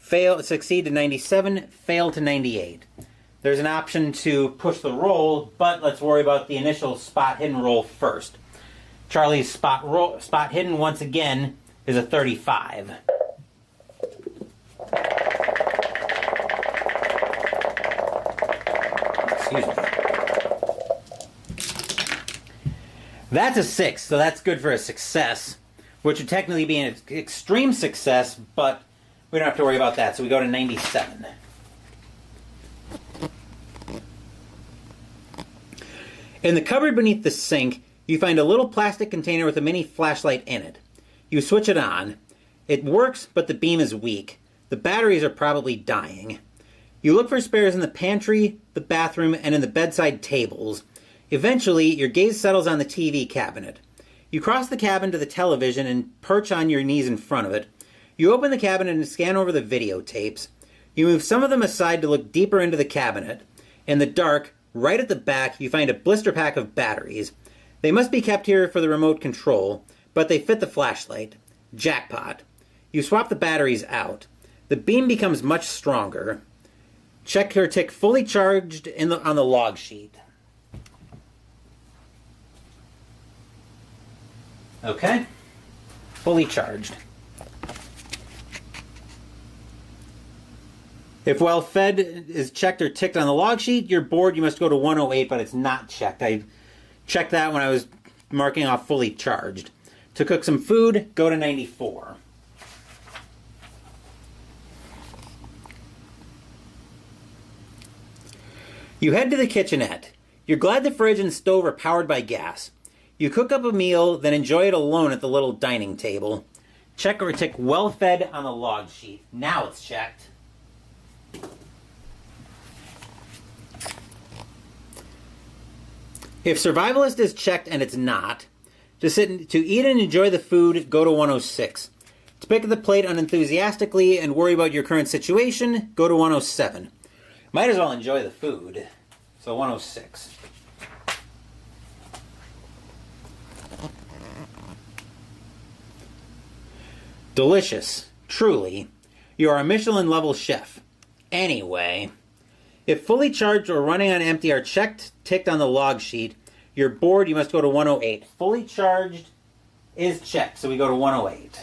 Succeed to 97, fail to 98. There's an option to push the roll, but let's worry about the initial spot hidden roll first. Charlie's spot hidden, once again, is a 35. Excuse me. That's a 6, so that's good for a success, which would technically be an extreme success, but we don't have to worry about that, so we go to 97. In the cupboard beneath the sink, you find a little plastic container with a mini flashlight in it. You switch it on. It works, but the beam is weak. The batteries are probably dying. You look for spares in the pantry, the bathroom, and in the bedside tables. Eventually, your gaze settles on the TV cabinet. You cross the cabin to the television and perch on your knees in front of it. You open the cabinet and scan over the videotapes. You move some of them aside to look deeper into the cabinet. In the dark, right at the back, you find a blister pack of batteries. They must be kept here for the remote control, but they fit the flashlight. Jackpot. You swap the batteries out. The beam becomes much stronger. Check your tick fully charged on the log sheet. Okay. Fully charged. If well fed is checked or ticked on the log sheet, you're bored, you must go to 108, but it's not checked. I checked that when I was marking off fully charged. To cook some food, go to 94. You head to the kitchenette. You're glad the fridge and stove are powered by gas. You cook up a meal, then enjoy it alone at the little dining table. Check or tick well fed on the log sheet. Now it's checked. If survivalist is checked and it's not, to eat and enjoy the food, go to 106. To pick up the plate unenthusiastically and worry about your current situation, go to 107. Might as well enjoy the food. So 106. Delicious. Truly. You are a Michelin level chef. Anyway. If fully charged or running on empty are ticked on the log sheet, you're bored, you must go to 108. Fully charged is checked, so we go to 108.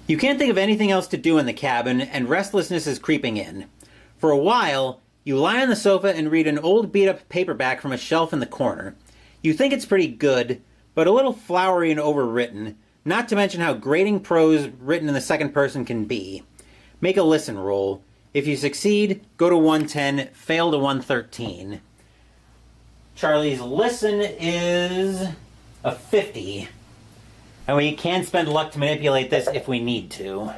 You can't think of anything else to do in the cabin, and restlessness is creeping in. For a while, you lie on the sofa and read an old beat-up paperback from a shelf in the corner. You think it's pretty good, but a little flowery and overwritten, not to mention how grating prose written in the second person can be. Make a listen roll. If you succeed, go to 110, fail to 113. Charlie's listen is a 50. And we can spend luck to manipulate this if we need to.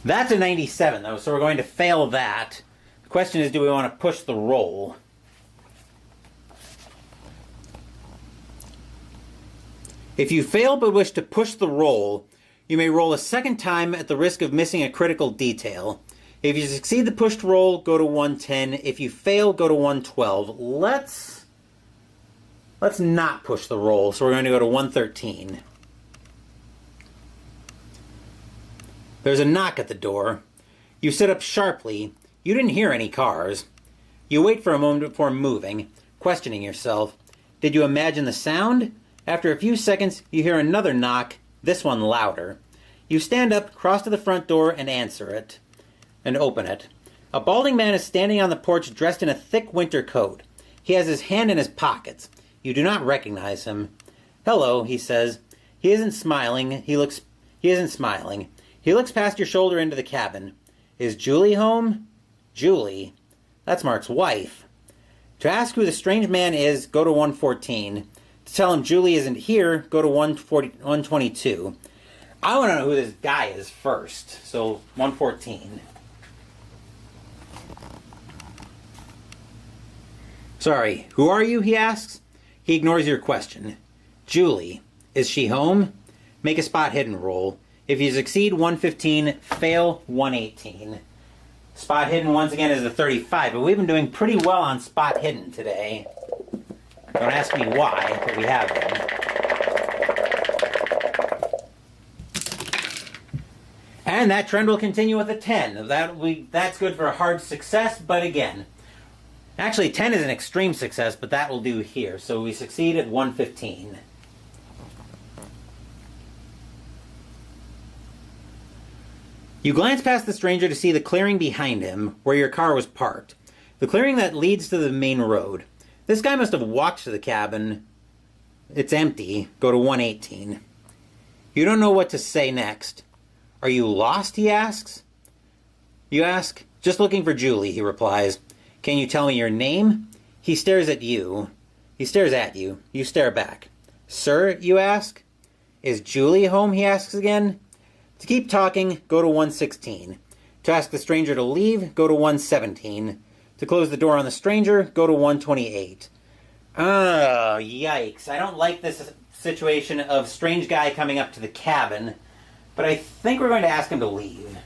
That's a 97, though, so we're going to fail that. The question is, do we want to push the roll? If you fail but wish to push the roll, you may roll a second time at the risk of missing a critical detail. If you succeed the pushed roll, go to 110. If you fail, go to 112. Let's not push the roll, so we're going to go to 113. There's a knock at the door. You sit up sharply. You didn't hear any cars. You wait for a moment before moving, questioning yourself. Did you imagine the sound? After a few seconds, you hear another knock, this one louder. You stand up, cross to the front door, and answer it. And open it. A balding man is standing on the porch dressed in a thick winter coat. He has his hand in his pockets. You do not recognize him. Hello, he says. He isn't smiling. He He isn't smiling. He looks past your shoulder into the cabin. Is Julie home? Julie? That's Mark's wife. To ask who the strange man is, go to 114. To tell him Julie isn't here, go to 122. I want to know who this guy is first. So, 114. Sorry, who are you, he asks. He ignores your question. Julie. Is she home? Make a spot hidden roll. If you succeed, 115. Fail, 118. Spot hidden, once again, is a 35, but we've been doing pretty well on spot hidden today. Don't ask me why, but we have been. And that trend will continue with a 10. That's good for a hard success, but again, actually 10 is an extreme success, but that will do here. So we succeed at 115. You glance past the stranger to see the clearing behind him, where your car was parked. The clearing that leads to the main road. This guy must have walked to the cabin. It's empty. Go to 118. You don't know what to say next. Are you lost, he asks. You ask. Just looking for Julie, he replies. Can you tell me your name? He stares at you. He stares at you. You stare back. Sir, you ask. Is Julie home, he asks again. To keep talking, go to 116. To ask the stranger to leave, go to 117. To close the door on the stranger, go to 128. Oh, yikes. I don't like this situation of strange guy coming up to the cabin, but I think we're going to ask him to leave.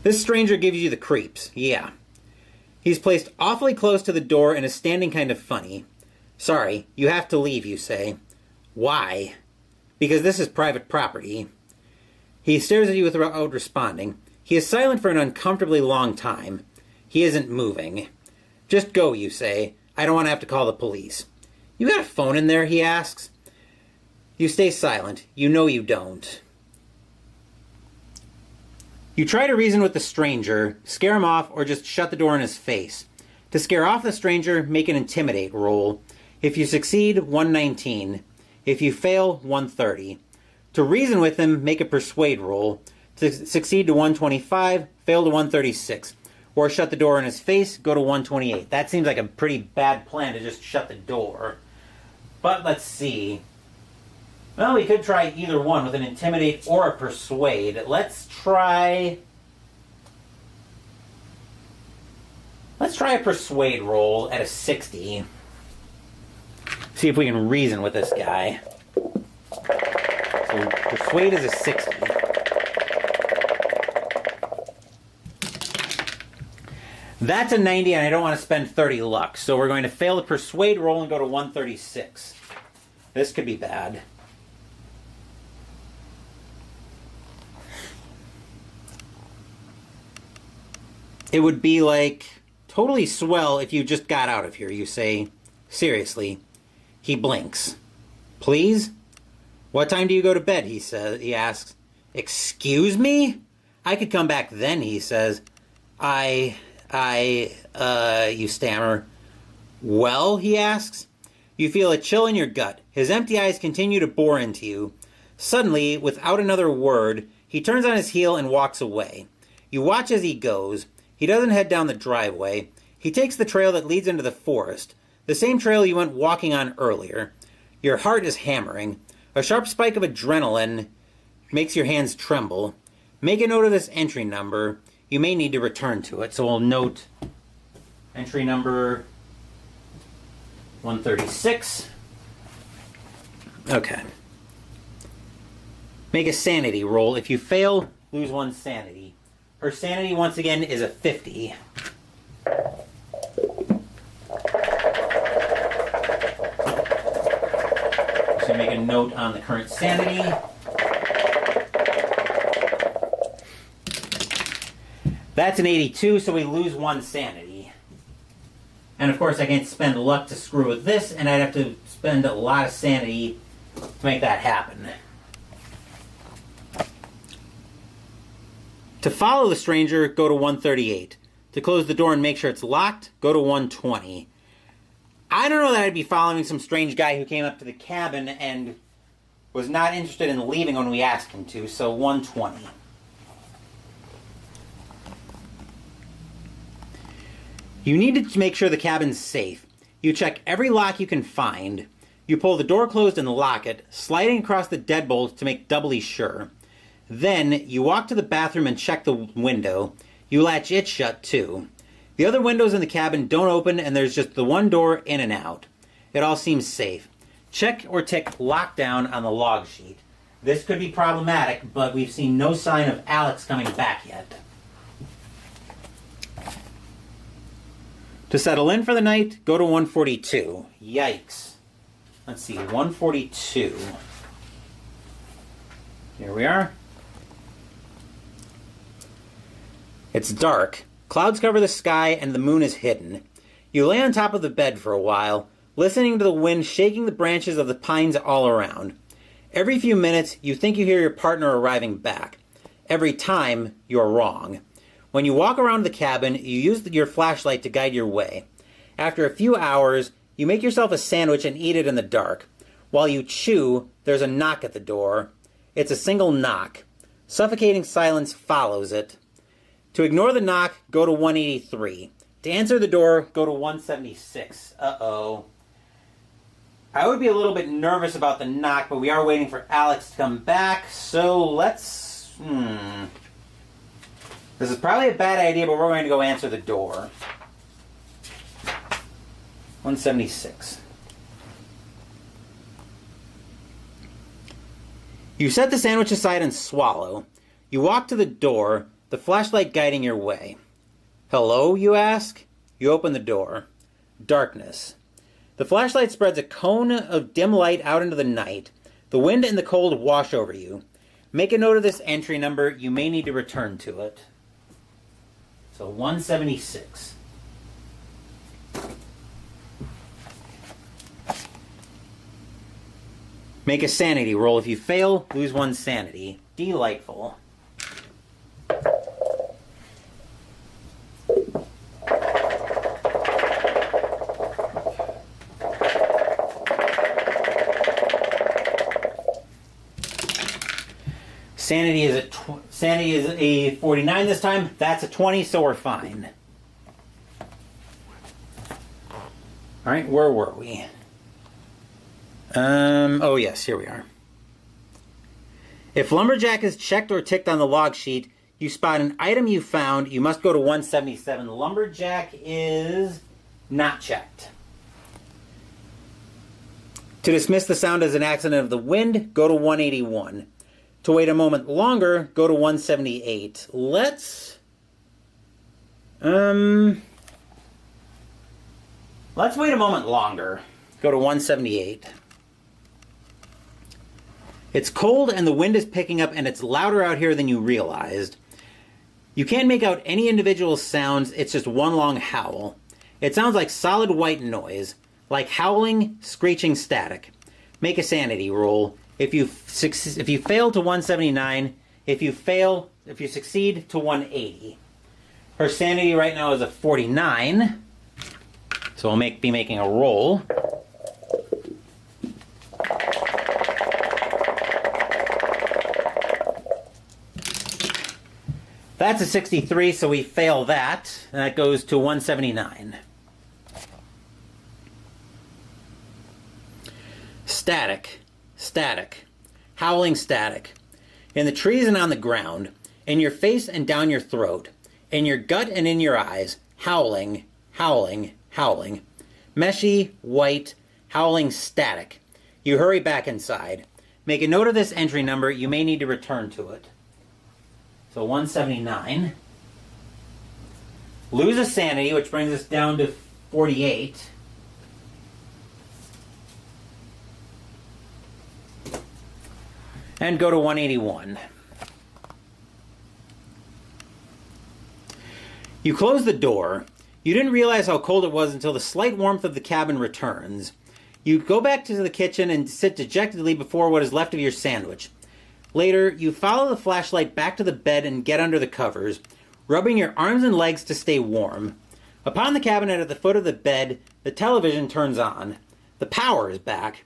This stranger gives you the creeps, yeah. He's placed awfully close to the door and is standing kind of funny. Sorry, you have to leave, you say. Why? Because this is private property. He stares at you without responding. He is silent for an uncomfortably long time. He isn't moving. Just go, you say. I don't want to have to call the police. You got a phone in there, he asks. You stay silent. You know you don't. You try to reason with the stranger, scare him off, or just shut the door in his face. To scare off the stranger, make an intimidate roll. If you succeed, 119. If you fail, 130. To reason with him, make a persuade roll. To succeed to 125, fail to 136. Or shut the door in his face, go to 128. That seems like a pretty bad plan to just shut the door. But let's see. Well, we could try either one with an intimidate or a persuade. Let's try a persuade roll at a 60. See if we can reason with this guy. So persuade is a 60. That's a 90, and I don't want to spend 30 luck. So we're going to fail the persuade roll and go to 136. This could be bad. It would be like totally swell if you just got out of here, you say. Seriously. He blinks. Please? What time do you go to bed, he asks. Excuse me? I could come back then, he says. You stammer. Well, he asks. You feel a chill in your gut. His empty eyes continue to bore into you. Suddenly, without another word, he turns on his heel and walks away. You watch as he goes. He doesn't head down the driveway. He takes the trail that leads into the forest, the same trail you went walking on earlier. Your heart is hammering. A sharp spike of adrenaline makes your hands tremble. Make a note of this entry number. You may need to return to it. So we'll note entry number 136. Okay. Make a sanity roll. If you fail, lose one sanity. Her sanity, once again, is a 50. So make a note on the current sanity. That's an 82, so we lose one sanity. And of course I can't spend luck to screw with this, and I'd have to spend a lot of sanity to make that happen. To follow the stranger, go to 138. To close the door and make sure it's locked, go to 120. I don't know that I'd be following some strange guy who came up to the cabin and was not interested in leaving when we asked him to, so 120. You need to make sure the cabin's safe. You check every lock you can find. You pull the door closed and lock it, sliding across the deadbolt to make doubly sure. Then, you walk to the bathroom and check the window. You latch it shut, too. The other windows in the cabin don't open, and there's just the one door in and out. It all seems safe. Check or tick lockdown on the log sheet. This could be problematic, but we've seen no sign of Alex coming back yet. To settle in for the night, go to 142. Yikes. Let's see, 142. Here we are. It's dark. Clouds cover the sky and the moon is hidden. You lay on top of the bed for a while, listening to the wind shaking the branches of the pines all around. Every few minutes, you think you hear your partner arriving back. Every time, you're wrong. When you walk around the cabin, you use your flashlight to guide your way. After a few hours, you make yourself a sandwich and eat it in the dark. While you chew, there's a knock at the door. It's a single knock. Suffocating silence follows it. To ignore the knock, go to 183. To answer the door, go to 176. Uh-oh. I would be a little bit nervous about the knock, but we are waiting for Alex to come back, so let's... This is probably a bad idea, but we're going to go answer the door. 176. You set the sandwich aside and swallow. You walk to the door, the flashlight guiding your way. Hello, you ask? You open the door. Darkness. The flashlight spreads a cone of dim light out into the night. The wind and the cold wash over you. Make a note of this entry number. You may need to return to it. So 176. Make a sanity roll. If you fail, lose one sanity. Delightful. Sanity is a 49 this time. That's a 20, so we're fine. All right, where were we? Oh yes, here we are. If Lumberjack is checked or ticked on the log sheet, you spot an item you found, you must go to 177. Lumberjack is not checked. To dismiss the sound as an accident of the wind, go to 181. To wait a moment longer, go to 178. Let's wait a moment longer. Go to 178. It's cold and the wind is picking up and it's louder out here than you realized. You can't make out any individual sounds, it's just one long howl. It sounds like solid white noise, like howling, screeching static. Make a sanity roll. If you fail to 179, if you succeed to 180. Her sanity right now is a 49, so I'll be making a roll. That's a 63, so we fail that, and that goes to 179. Static. Static. Howling static. In the trees and on the ground. In your face and down your throat. In your gut and in your eyes. Howling, howling, howling. Meshy, white, howling static. You hurry back inside. Make a note of this entry number. You may need to return to it. So 179. Lose a sanity, which brings us down to 48. And go to 181. You close the door. You didn't realize how cold it was until the slight warmth of the cabin returns. You go back to the kitchen and sit dejectedly before what is left of your sandwich. Later, you follow the flashlight back to the bed and get under the covers, rubbing your arms and legs to stay warm. Upon the cabinet at the foot of the bed, the television turns on. The power is back.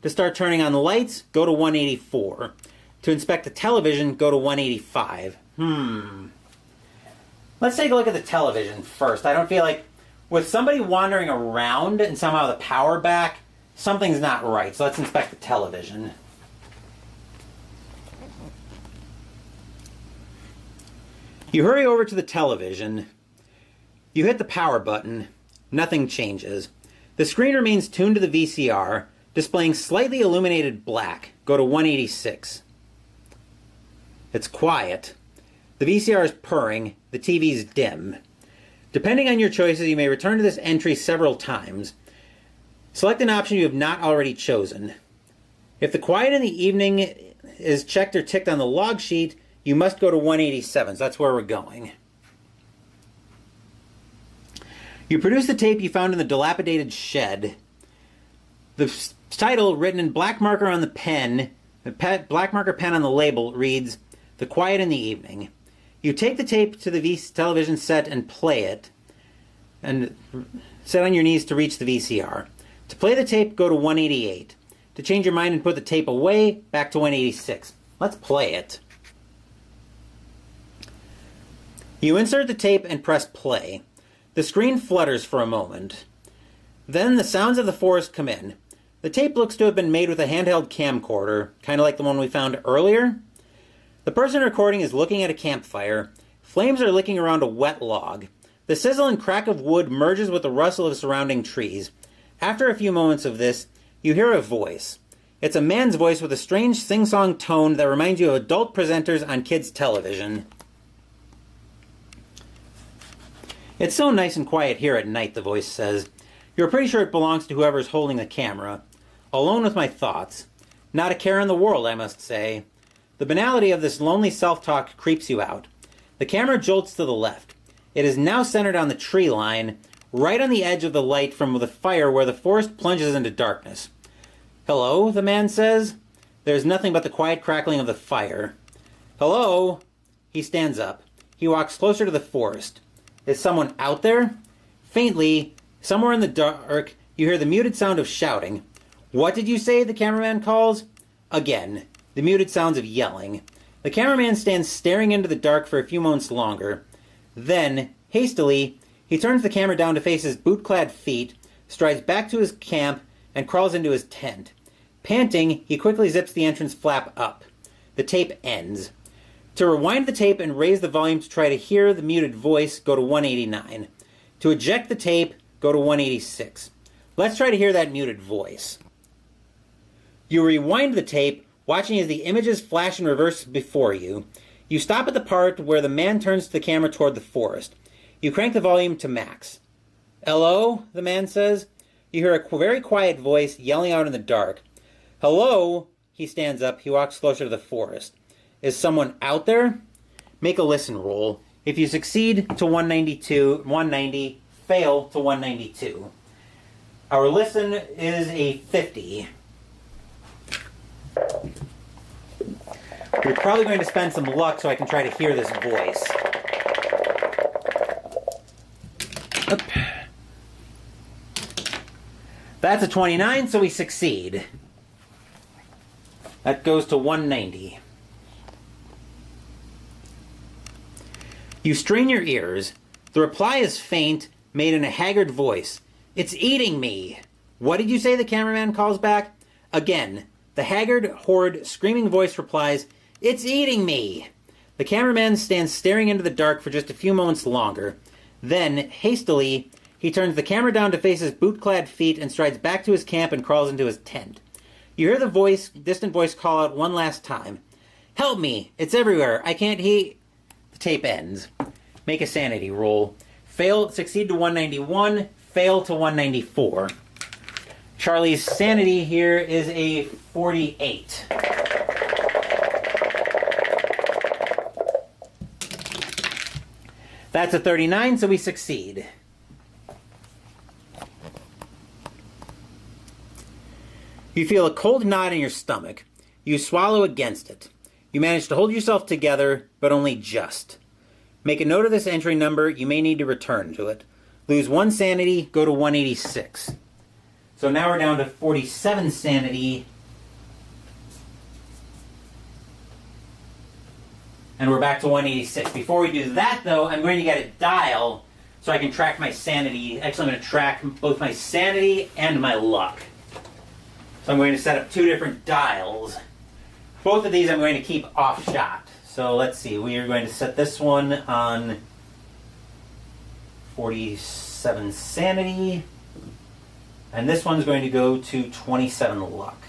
To start turning on the lights, go to 184. To inspect the television, go to 185. Let's take a look at the television first. I don't feel like, with somebody wandering around and somehow the power back, something's not right. So let's inspect the television. You hurry over to the television. You hit the power button. Nothing changes. The screen remains tuned to the VCR, displaying slightly illuminated black. Go to 186. It's quiet. The VCR is purring. The TV's dim. Depending on your choices, you may return to this entry several times. Select an option you have not already chosen. If the quiet in the evening is checked or ticked on the log sheet, you must go to 187. So that's where we're going. You produce the tape you found in the dilapidated shed. The title, written in black marker on the pen, black marker pen on the label, reads, The Quiet in the Evening. You take the tape to the television set and play it, and sit on your knees to reach the VCR. To play the tape, go to 188. To change your mind and put the tape away, back to 186. Let's play it. You insert the tape and press play. The screen flutters for a moment. Then the sounds of the forest come in. The tape looks to have been made with a handheld camcorder, kind of like the one we found earlier. The person recording is looking at a campfire. Flames are licking around a wet log. The sizzle and crack of wood merges with the rustle of surrounding trees. After a few moments of this, you hear a voice. It's a man's voice with a strange sing-song tone that reminds you of adult presenters on kids' television. It's so nice and quiet here at night, the voice says. You're pretty sure it belongs to whoever's holding the camera. Alone with my thoughts. Not a care in the world, I must say. The banality of this lonely self-talk creeps you out. The camera jolts to the left. It is now centered on the tree line, right on the edge of the light from the fire where the forest plunges into darkness. Hello, the man says. There's nothing but the quiet crackling of the fire. Hello? He stands up. He walks closer to the forest. Is someone out there? Faintly, somewhere in the dark, you hear the muted sound of shouting. What did you say? The cameraman calls. Again, the muted sounds of yelling. The cameraman stands staring into the dark for a few moments longer. Then, hastily, he turns the camera down to face his boot-clad feet, strides back to his camp, and crawls into his tent. Panting, he quickly zips the entrance flap up. The tape ends. To rewind the tape and raise the volume to try to hear the muted voice, go to 189. To eject the tape, go to 186. Let's try to hear that muted voice. You rewind the tape, watching as the images flash in reverse before you. You stop at the part where the man turns the camera toward the forest. You crank the volume to max. Hello, the man says. You hear a very quiet voice yelling out in the dark. Hello? He stands up. He walks closer to the forest. Is someone out there? Make a listen roll. If you succeed to 190, fail to 192. Our listen is a 50. We're probably going to spend some luck so I can try to hear this voice. Oop. That's a 29, so we succeed. That goes to 190. You strain your ears. The reply is faint, made in a haggard voice. It's eating me. What did you say? The cameraman calls back. Again, the haggard, horrid, screaming voice replies, It's eating me. The cameraman stands staring into the dark for just a few moments longer. Then, hastily, he turns the camera down to face his boot-clad feet and strides back to his camp and crawls into his tent. You hear the distant voice call out one last time. Help me! It's everywhere! I can't hear... The tape ends. Make a sanity roll. Succeed to 191, fail to 194. Charlie's sanity here is a 48. That's a 39, so we succeed. You feel a cold knot in your stomach. You swallow against it. You manage to hold yourself together, but only just. Make a note of this entry number. You may need to return to it. Lose 1 sanity, go to 186. So now we're down to 47 sanity. And we're back to 186. Before we do that, though, I'm going to get a dial so I can track my sanity. Actually, I'm going to track both my sanity and my luck. So I'm going to set up 2 different dials. Both of these I'm going to keep off shot. So let's see. We are going to set this one on 47 sanity. And this one's going to go to 27 luck.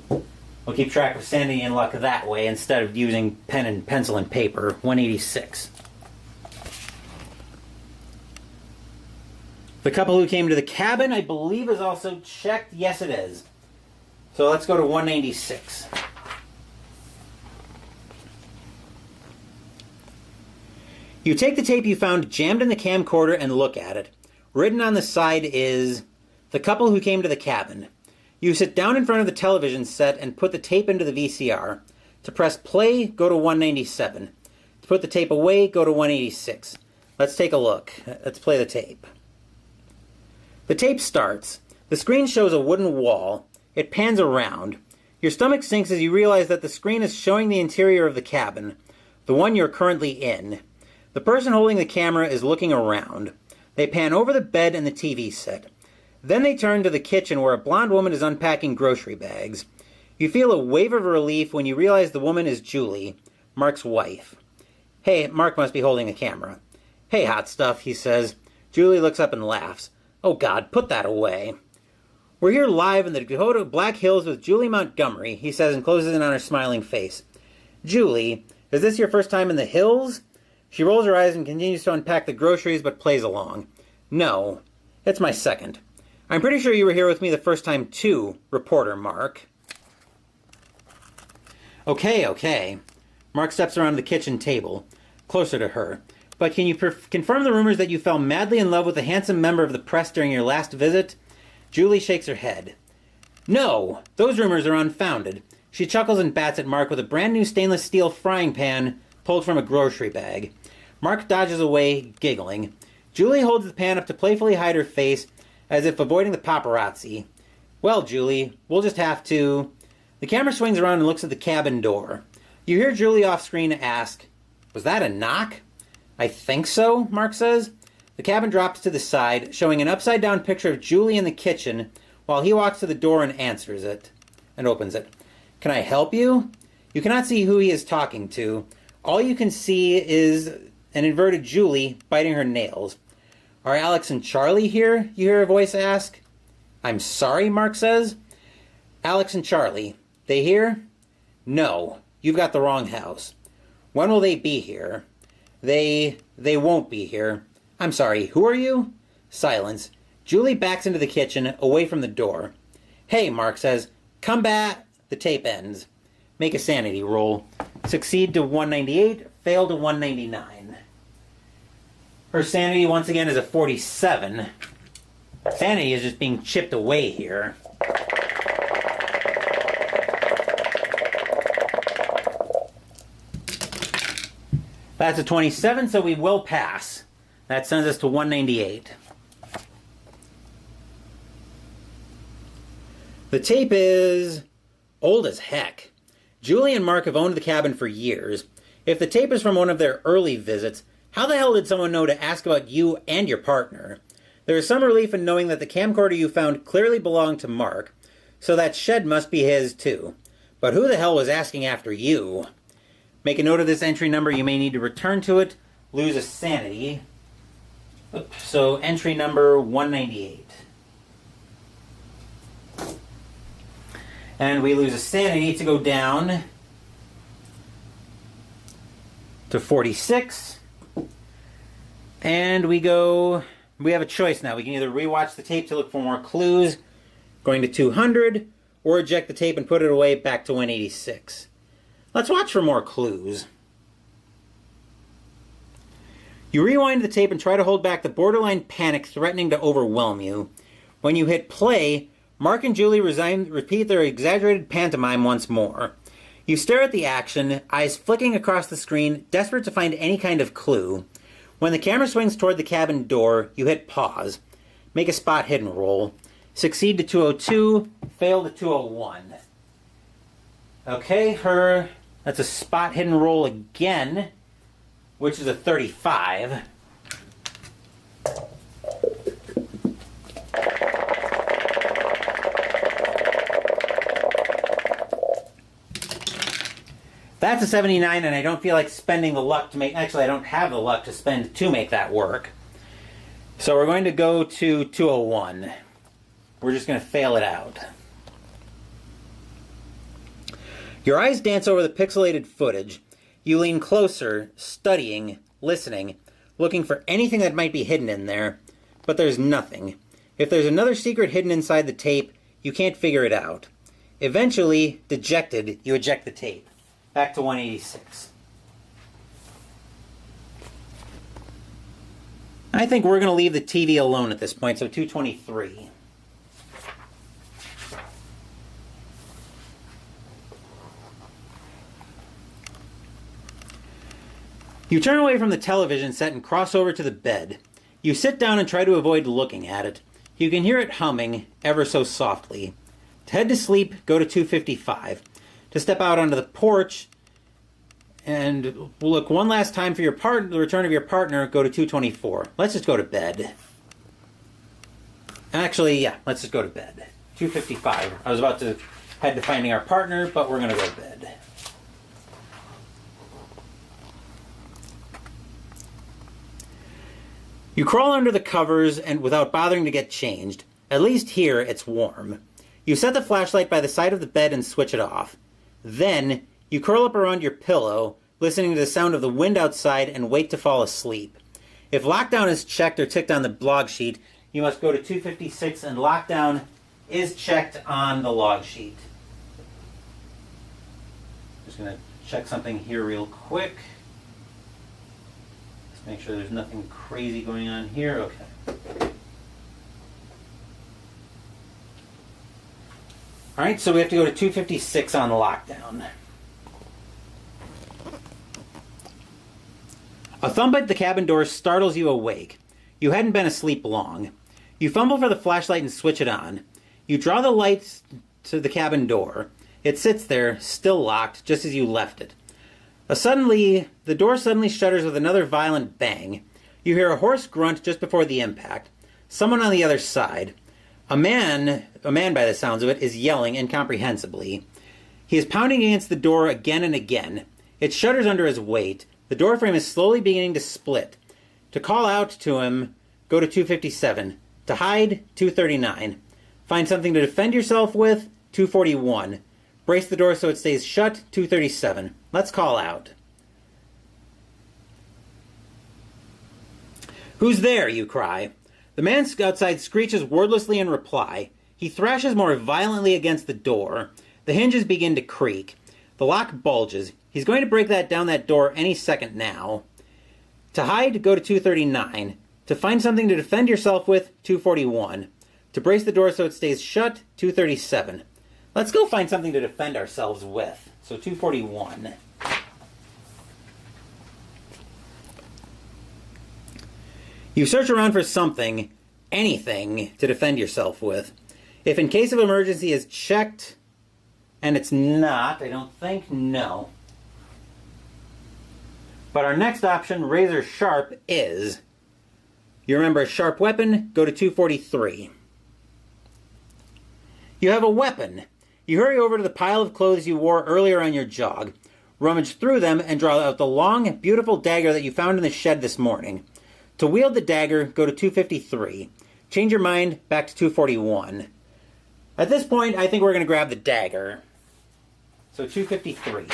We'll keep track of sanity and luck that way instead of using pen and pencil and paper. 186. The couple who came to the cabin, I believe, is also checked. Yes, it is. So let's go to 196. You take the tape you found jammed in the camcorder and look at it. Written on the side is, the couple who came to the cabin. You sit down in front of the television set and put the tape into the VCR. To press play, go to 197. To put the tape away, go to 186. Let's take a look. Let's play the tape. The tape starts. The screen shows a wooden wall. It pans around. Your stomach sinks as you realize that the screen is showing the interior of the cabin, the one you're currently in. The person holding the camera is looking around. They pan over the bed and the TV set. Then they turn to the kitchen where a blonde woman is unpacking grocery bags. You feel a wave of relief when you realize the woman is Julie, Mark's wife. Hey, Mark must be holding the camera. Hey, hot stuff, he says. Julie looks up and laughs. Oh God, put that away. We're here live in the Dakota Black Hills with Julie Montgomery, he says and closes in on her smiling face. Julie, is this your first time in the hills? She rolls her eyes and continues to unpack the groceries but plays along. No, it's my second. I'm pretty sure you were here with me the first time too, reporter Mark. Okay. Mark steps around the kitchen table, closer to her. But can you confirm the rumors that you fell madly in love with a handsome member of the press during your last visit? Julie shakes her head. No, those rumors are unfounded. She chuckles and bats at Mark with a brand new stainless steel frying pan pulled from a grocery bag. Mark dodges away, giggling. Julie holds the pan up to playfully hide her face, as if avoiding the paparazzi. Well, Julie, we'll just have to... The camera swings around and looks at the cabin door. You hear Julie off-screen ask, was that a knock? I think so, Mark says. The cabin drops to the side, showing an upside-down picture of Julie in the kitchen, while he walks to the door and answers it, and opens it. Can I help you? You cannot see who he is talking to. All you can see is an inverted Julie biting her nails. Are Alex and Charlie here? You hear a voice ask. I'm sorry, Mark says. Alex and Charlie, they here? No, you've got the wrong house. When will they be here? They won't be here. I'm sorry, who are you? Silence. Julie backs into the kitchen, away from the door. Hey, Mark says, come back. The tape ends. Make a sanity roll. Succeed to 198, fail to 199. Her sanity, once again, is a 47. Sanity is just being chipped away here. That's a 27, so we will pass. That sends us to 198. The tape is old as heck. Julie and Mark have owned the cabin for years. If the tape is from one of their early visits, how the hell did someone know to ask about you and your partner? There is some relief in knowing that the camcorder you found clearly belonged to Mark, so that shed must be his too. But who the hell was asking after you? Make a note of this entry number. You may need to return to it. Lose a sanity. Oops. So entry number 198. And we lose a sanity to go down to 46. And we have a choice now. We can either rewatch the tape to look for more clues, going to 200, or eject the tape and put it away back to 186. Let's watch for more clues. You rewind the tape and try to hold back the borderline panic threatening to overwhelm you. When you hit play, Mark and Julie repeat their exaggerated pantomime once more. You stare at the action, eyes flicking across the screen, desperate to find any kind of clue. When the camera swings toward the cabin door, you hit pause. Make a spot hidden roll. Succeed to 202, fail to 201. Okay, that's a spot hidden roll again, which is a 35. That's a 79, and I don't feel like spending the luck to make... Actually, I don't have the luck to spend to make that work. So we're going to go to 201. We're just going to fail it out. Your eyes dance over the pixelated footage. You lean closer, studying, listening, looking for anything that might be hidden in there, but there's nothing. If there's another secret hidden inside the tape, you can't figure it out. Eventually, dejected, you eject the tape. Back to 186. I think we're going to leave the TV alone at this point, so 223. You turn away from the television set and cross over to the bed. You sit down and try to avoid looking at it. You can hear it humming, ever so softly. To head to sleep, go to 255. To step out onto the porch and look one last time for the return of your partner, go to 224. Let's just go to bed. Actually, yeah, let's just go to bed. 255. I was about to head to finding our partner, but we're going to go to bed. You crawl under the covers and without bothering to get changed. At least here, it's warm. You set the flashlight by the side of the bed and switch it off. Then, you curl up around your pillow, listening to the sound of the wind outside and wait to fall asleep. If lockdown is checked or ticked on the log sheet, you must go to 256 and lockdown is checked on the log sheet. Just going to check something here real quick. Just make sure there's nothing crazy going on here. Okay. Alright, so we have to go to 256 on lockdown. A thump at the cabin door startles you awake. You hadn't been asleep long. You fumble for the flashlight and switch it on. You draw the lights to the cabin door. It sits there, still locked, just as you left it. The door suddenly shudders with another violent bang. You hear a hoarse grunt just before the impact. Someone on the other side. A man by the sounds of it, is yelling incomprehensibly. He is pounding against the door again and again. It shudders under his weight. The door frame is slowly beginning to split. To call out to him, go to 257. To hide, 239. Find something to defend yourself with, 241. Brace the door so it stays shut, 237. Let's call out. Who's there? You cry. The man outside screeches wordlessly in reply. He thrashes more violently against the door. The hinges begin to creak. The lock bulges. He's going to break down that door any second now. To hide, go to 239. To find something to defend yourself with, 241. To brace the door so it stays shut, 237. Let's go find something to defend ourselves with. So 241. You search around for something, anything, to defend yourself with. If in case of emergency is checked, and it's not, I don't think, no. But our next option, razor sharp, is. You remember a sharp weapon, go to 243. You have a weapon. You hurry over to the pile of clothes you wore earlier on your jog, rummage through them, and draw out the long, beautiful dagger that you found in the shed this morning. To wield the dagger, go to 253. Change your mind, back to 241. At this point, I think we're going to grab the dagger. So 253.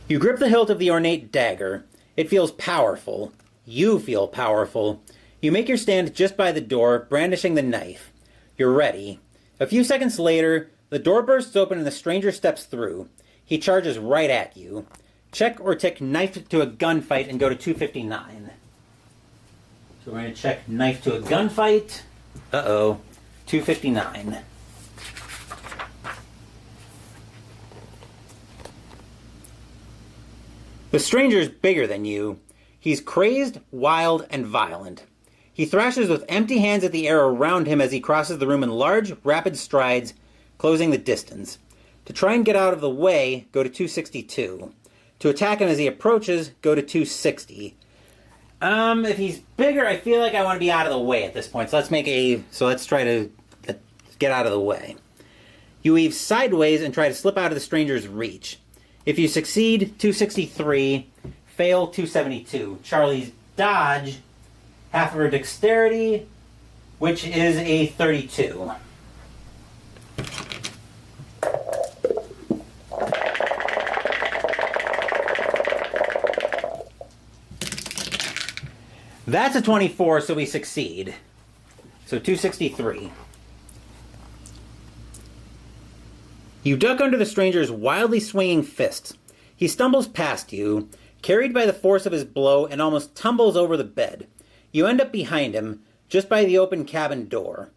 You grip the hilt of the ornate dagger. It feels powerful. You feel powerful. You make your stand just by the door, brandishing the knife. You're ready. A few seconds later, the door bursts open and the stranger steps through. He charges right at you. Check or tick knife to a gunfight and go to 259. So we're going to check knife to a gunfight. Uh-oh. 259. The stranger's bigger than you. He's crazed, wild, and violent. He thrashes with empty hands at the air around him as he crosses the room in large, rapid strides, closing the distance. To try and get out of the way, go to 262. To attack him as he approaches, go to 260. If he's bigger, I feel like I want to be out of the way at this point. So let's try to get out of the way. You weave sideways and try to slip out of the stranger's reach. If you succeed, 263. Fail, 272. Charlie's dodge, half of her dexterity, which is a 32. That's a 24, so we succeed. So 263. You duck under the stranger's wildly swinging fists. He stumbles past you, carried by the force of his blow, and almost tumbles over the bed. You end up behind him, just by the open cabin door.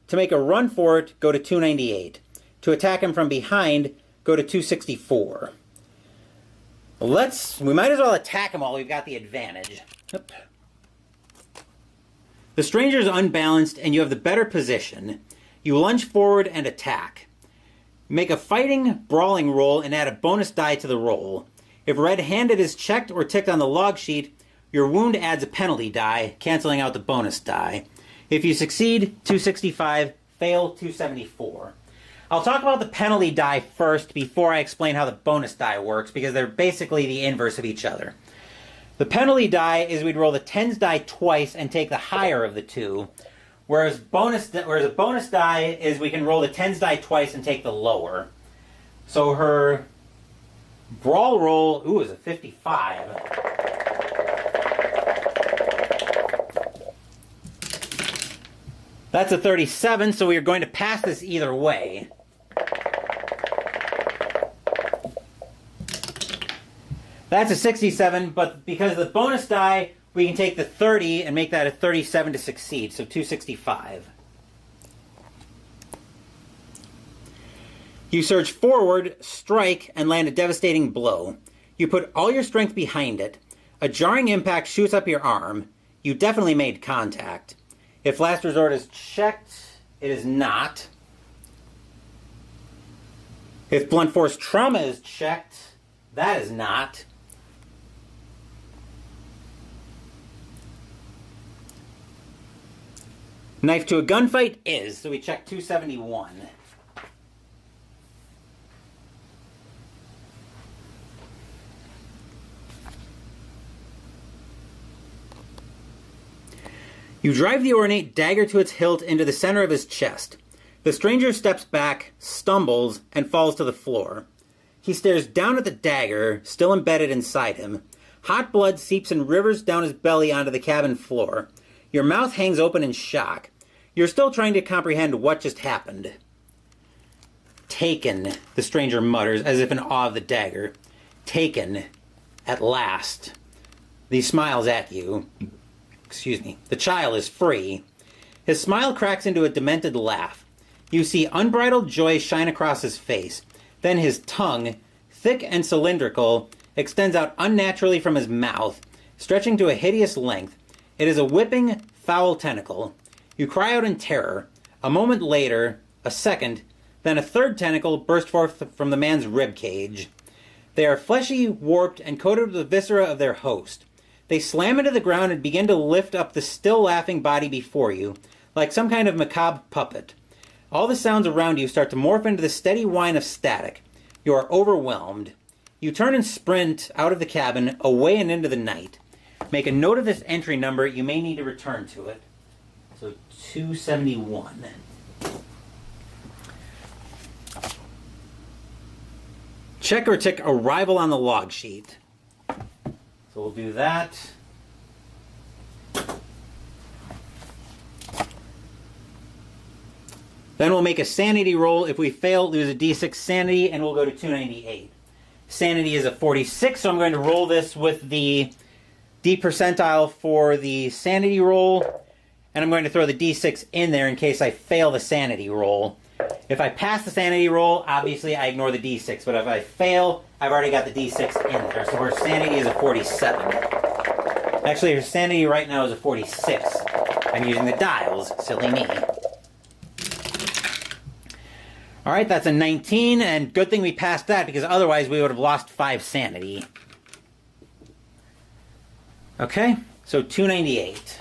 To make a run for it, go to 298. To attack him from behind, go to 264. We might as well attack him while we've got the advantage. Oop. The stranger's unbalanced, and you have the better position. You lunge forward and attack. Make a fighting, brawling roll and add a bonus die to the roll. If red-handed is checked or ticked on the log sheet, your wound adds a penalty die, canceling out the bonus die. If you succeed, 265, fail, 274. I'll talk about the penalty die first before I explain how the bonus die works, because they're basically the inverse of each other. The penalty die is we'd roll the tens die twice and take the higher of the two, whereas a bonus die is we can roll the tens die twice and take the lower. So her brawl roll, is a 55. That's a 37, so we are going to pass this either way. That's a 67, but because of the bonus die, we can take the 30 and make that a 37 to succeed, so 265. You surge forward, strike, and land a devastating blow. You put all your strength behind it. A jarring impact shoots up your arm. You definitely made contact. If last resort is checked, it is not. If blunt force trauma is checked, that is not. Knife to a gunfight is, so we check 271. You drive the ornate dagger to its hilt into the center of his chest. The stranger steps back, stumbles, and falls to the floor. He stares down at the dagger, still embedded inside him. Hot blood seeps in rivers down his belly onto the cabin floor. Your mouth hangs open in shock. You're still trying to comprehend what just happened. Taken, the stranger mutters, as if in awe of the dagger. Taken, at last. He smiles at you. The child is free. His smile cracks into a demented laugh. You see unbridled joy shine across his face. Then his tongue, thick and cylindrical, extends out unnaturally from his mouth, stretching to a hideous length. It is a whipping, foul tentacle. You cry out in terror. A moment later, a second, then a third tentacle burst forth from the man's rib cage. They are fleshy, warped, and coated with the viscera of their host. They slam into the ground and begin to lift up the still laughing body before you, like some kind of macabre puppet. All the sounds around you start to morph into the steady whine of static. You are overwhelmed. You turn and sprint out of the cabin, away and into the night. Make a note of this entry number. You may need to return to it. So 271. Check or tick arrival on the log sheet. So we'll do that. Then we'll make a sanity roll. If we fail, lose a d6 sanity, and we'll go to 298. Sanity is a 46, so I'm going to roll this with the D percentile for the sanity roll, and I'm going to throw the d6 in there in case I fail the sanity roll. If I pass the sanity roll, obviously I ignore the d6, but if I fail, I've already got the d6 in there. So her sanity is a 47. Actually, her sanity right now is a 46. I'm using the dials, silly me. Alright, that's a 19, and good thing we passed that, because otherwise we would have lost 5 sanity. Okay, so 298.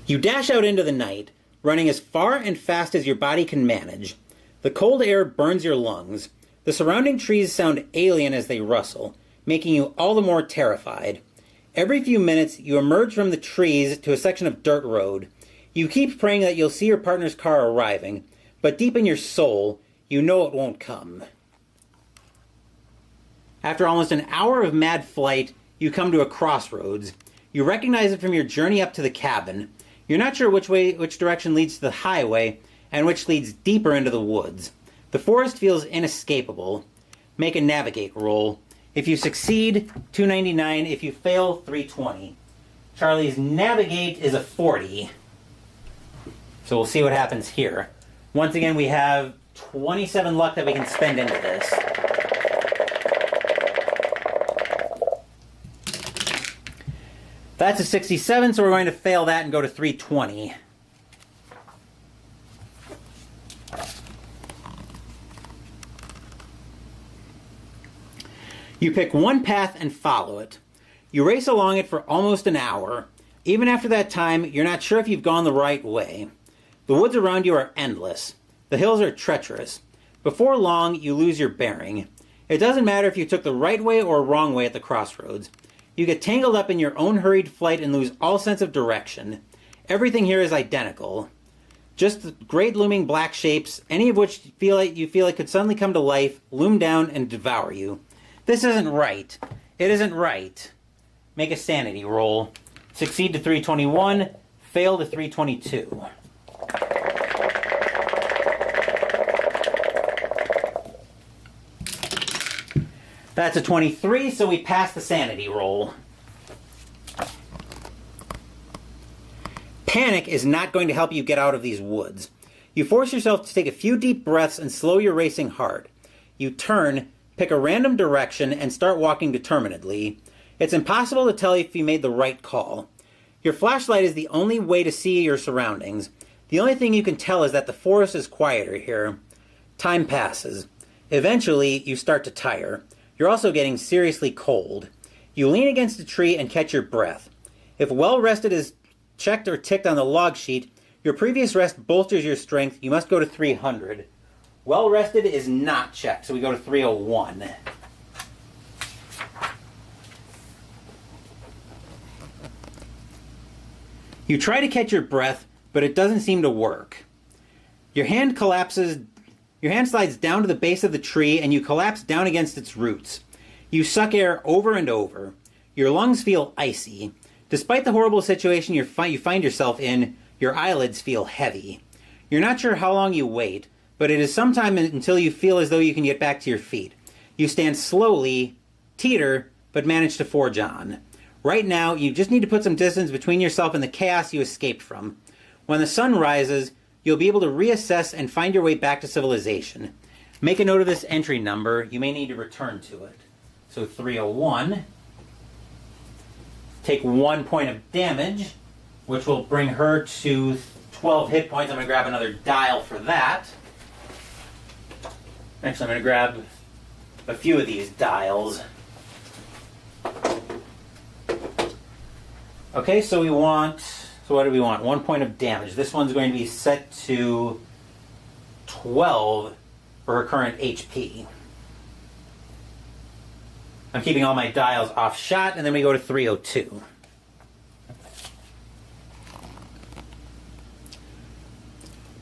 You dash out into the night, running as far and fast as your body can manage. The cold air burns your lungs. The surrounding trees sound alien as they rustle, making you all the more terrified. Every few minutes, you emerge from the trees to a section of dirt road. You keep praying that you'll see your partner's car arriving, but deep in your soul, you know it won't come. After almost an hour of mad flight, you come to a crossroads. You recognize it from your journey up to the cabin. You're not sure which direction leads to the highway, and which leads deeper into the woods. The forest feels inescapable. Make a navigate roll. If you succeed, 299. If you fail, 320. Charlie's navigate is a 40. So we'll see what happens here. Once again, we have 27 luck that we can spend into this. That's a 67, so we're going to fail that and go to 320. You pick one path and follow it. You race along it for almost an hour. Even after that time, you're not sure if you've gone the right way. The woods around you are endless. The hills are treacherous. Before long, you lose your bearing. It doesn't matter if you took the right way or wrong way at the crossroads. You get tangled up in your own hurried flight and lose all sense of direction. Everything here is identical. Just great looming black shapes, any of which you feel like could suddenly come to life, loom down, and devour you. This isn't right. It isn't right. Make a sanity roll. Succeed to 321, fail to 322. That's a 23, so we pass the sanity roll. Panic is not going to help you get out of these woods. You force yourself to take a few deep breaths and slow your racing heart. You turn, pick a random direction, and start walking determinedly. It's impossible to tell if you made the right call. Your flashlight is the only way to see your surroundings. The only thing you can tell is that the forest is quieter here. Time passes. Eventually, you start to tire. You're also getting seriously cold. You lean against a tree and catch your breath. If well-rested is checked or ticked on the log sheet, your previous rest bolsters your strength. You must go to 300. Well-rested is not checked, so we go to 301. You try to catch your breath, but it doesn't seem to work. Your hand slides down to the base of the tree, and you collapse down against its roots. You suck air over and over. Your lungs feel icy. Despite the horrible situation you find yourself in, your eyelids feel heavy. You're not sure how long you wait, but it is some time until you feel as though you can get back to your feet. You stand slowly, teeter, but manage to forge on. Right now, you just need to put some distance between yourself and the chaos you escaped from. When the sun rises, you'll be able to reassess and find your way back to civilization. Make a note of this entry number. You may need to return to it. So 301. Take 1 point of damage, which will bring her to 12 hit points. I'm going to grab another dial for that. Actually, I'm going to grab a few of these dials. Okay, so what do we want? 1 point of damage. This one's going to be set to 12 for her current HP. I'm keeping all my dials off shot, and then we go to 302.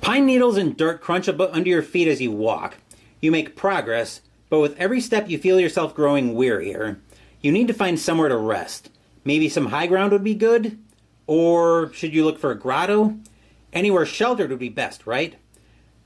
Pine needles and dirt crunch under your feet as you walk. You make progress, but with every step you feel yourself growing wearier. You need to find somewhere to rest. Maybe some high ground would be good? Or should you look for a grotto? Anywhere sheltered would be best, right?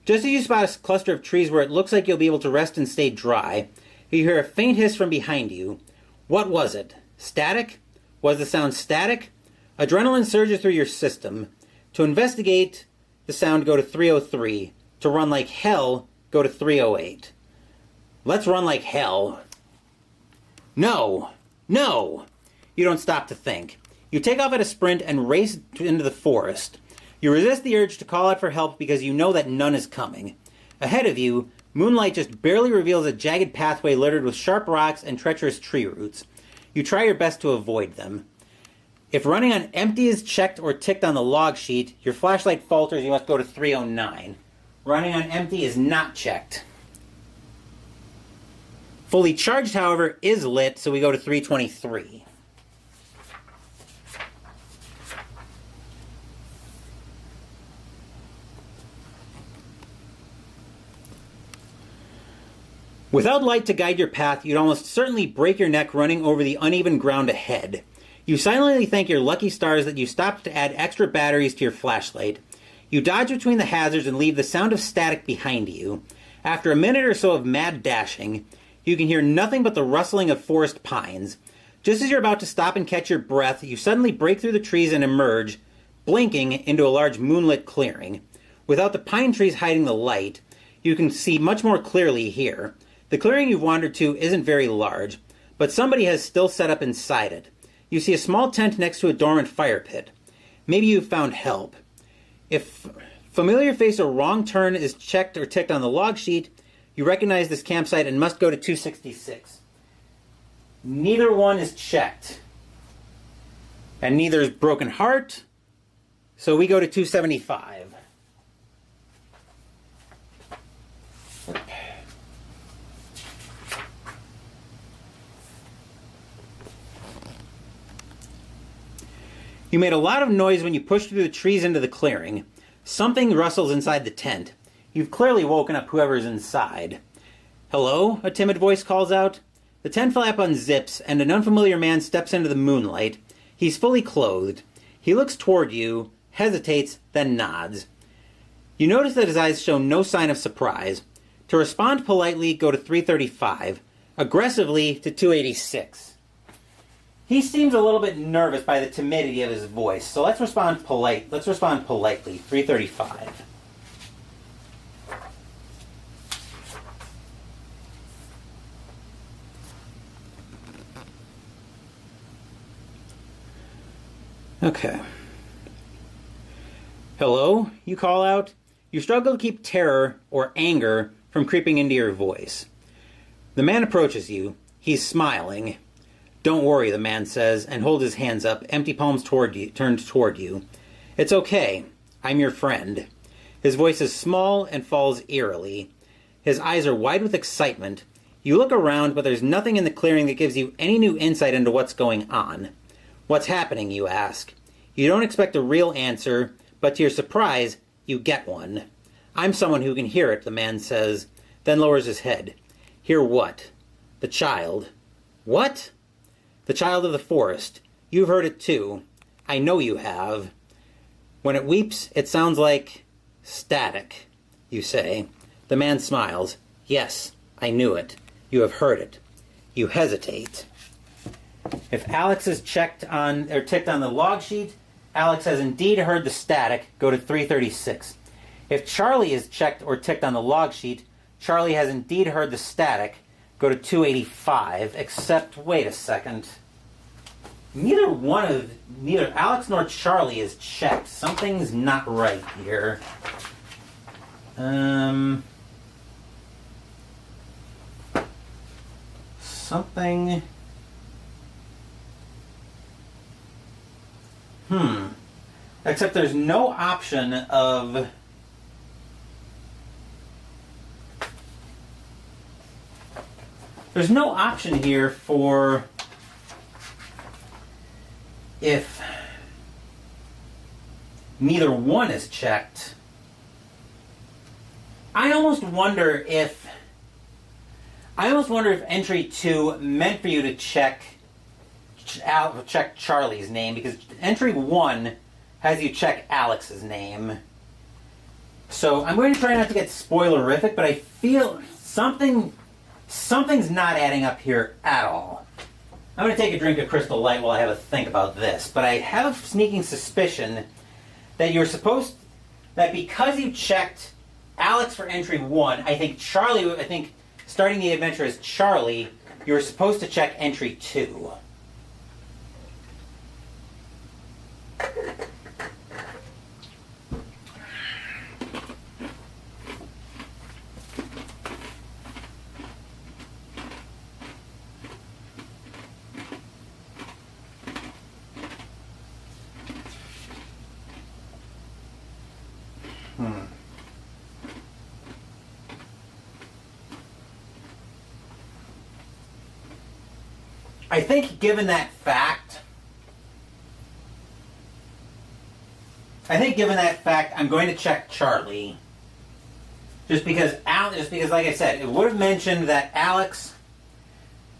Just as you spot a cluster of trees where it looks like you'll be able to rest and stay dry, you hear a faint hiss from behind you. What was it? Static? Was the sound static? Adrenaline surges through your system. To investigate the sound, go to 303. To run like hell, go to 308. Let's run like hell. No! No! You don't stop to think. You take off at a sprint and race into the forest. You resist the urge to call out for help because you know that none is coming. Ahead of you, moonlight just barely reveals a jagged pathway littered with sharp rocks and treacherous tree roots. You try your best to avoid them. If running on empty is checked or ticked on the log sheet, your flashlight falters, you must go to 309. Running on empty is not checked. Fully charged, however, is lit, so we go to 323. Without light to guide your path, you'd almost certainly break your neck running over the uneven ground ahead. You silently thank your lucky stars that you stopped to add extra batteries to your flashlight. You dodge between the hazards and leave the sound of static behind you. After a minute or so of mad dashing, you can hear nothing but the rustling of forest pines. Just as you're about to stop and catch your breath, you suddenly break through the trees and emerge, blinking, into a large moonlit clearing. Without the pine trees hiding the light, you can see much more clearly here. The clearing you've wandered to isn't very large, but somebody has still set up inside it. You see a small tent next to a dormant fire pit. Maybe you've found help. If familiar face or wrong turn is checked or ticked on the log sheet, you recognize this campsite and must go to 266. Neither one is checked. And neither is broken heart, so we go to 275. You made a lot of noise when you pushed through the trees into the clearing. Something rustles inside the tent. You've clearly woken up whoever's inside. Hello? A timid voice calls out. The tent flap unzips, and an unfamiliar man steps into the moonlight. He's fully clothed. He looks toward you, hesitates, then nods. You notice that his eyes show no sign of surprise. To respond politely, go to 335. Aggressively, to 286. He seems a little bit nervous by the timidity of his voice, so let's respond politely. 335. Okay. Hello, you call out. You struggle to keep terror or anger from creeping into your voice. The man approaches you. He's smiling. Don't worry, the man says, and holds his hands up, empty palms turned toward you. It's okay. I'm your friend. His voice is small and falls eerily. His eyes are wide with excitement. You look around, but there's nothing in the clearing that gives you any new insight into what's going on. What's happening, you ask. You don't expect a real answer, but to your surprise, you get one. I'm someone who can hear it, the man says, then lowers his head. Hear what? The child. What? The child of the forest. You've heard it too. I know you have. When it weeps, it sounds like static, you say. The man smiles. Yes, I knew it. You have heard it. You hesitate. If Alex is ticked on the log sheet, Alex has indeed heard the static. Go to 336. If Charlie is checked or ticked on the log sheet, Charlie has indeed heard the static. Go to 285, except, wait a second. Neither Alex nor Charlie is checked. Something's not right here. Something... Except there's no option of... There's no option here for if neither one is checked. I almost wonder if entry 2 meant for you to check Charlie's name, because entry 1 has you check Alex's name. So I'm going to try not to get spoilerific, but I feel something's not adding up here at all. I'm going to take a drink of Crystal Light while I have a think about this, but I have a sneaking suspicion that that because you checked Alex for entry 1, I think starting the adventure as Charlie, you were supposed to check entry 2. I think given that fact, I'm going to check Charlie. Just because, like I said, it would have mentioned that Alex.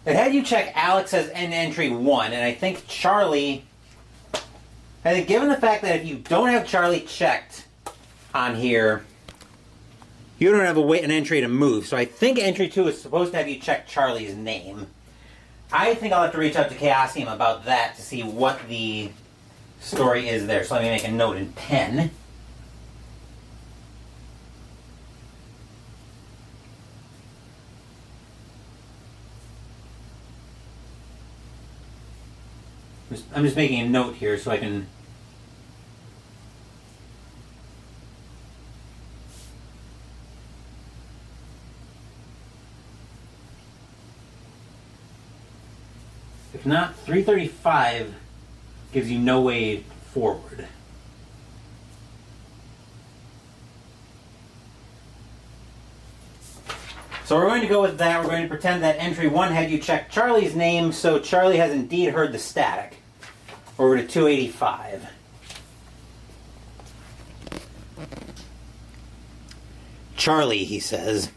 It had you check Alex as in entry 1, and I think Charlie. I think given the fact that if you don't have Charlie checked on here, you don't have an entry to move. So I think entry 2 is supposed to have you check Charlie's name. I think I'll have to reach out to Chaosium about that to see what the story is there. So let me make a note in pen. I'm just making a note here so I can... If not, 335 gives you no way forward. So we're going to go with that. We're going to pretend that entry 1 had you check Charlie's name, so Charlie has indeed heard the static. Over to 285. Charlie, he says.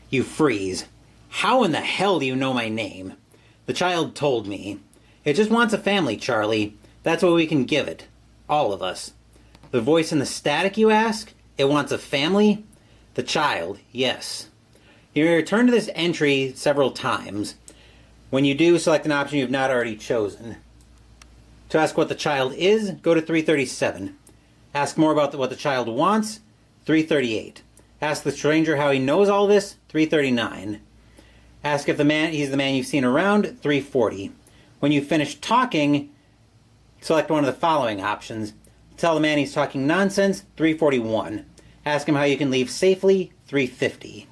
You freeze. How in the hell do you know my name? The child told me. It just wants a family, Charlie. That's what we can give it. All of us. The voice in the static, you ask? It wants a family? The child, yes. You may return to this entry several times. When you do, select an option you have not already chosen. To ask what the child is, go to 337. Ask more about what the child wants, 338. Ask the stranger how he knows all this, 339. Ask if he's the man you've seen around, 340. When you finish talking, select one of the following options. Tell the man he's talking nonsense, 341. Ask him how you can leave safely, 350.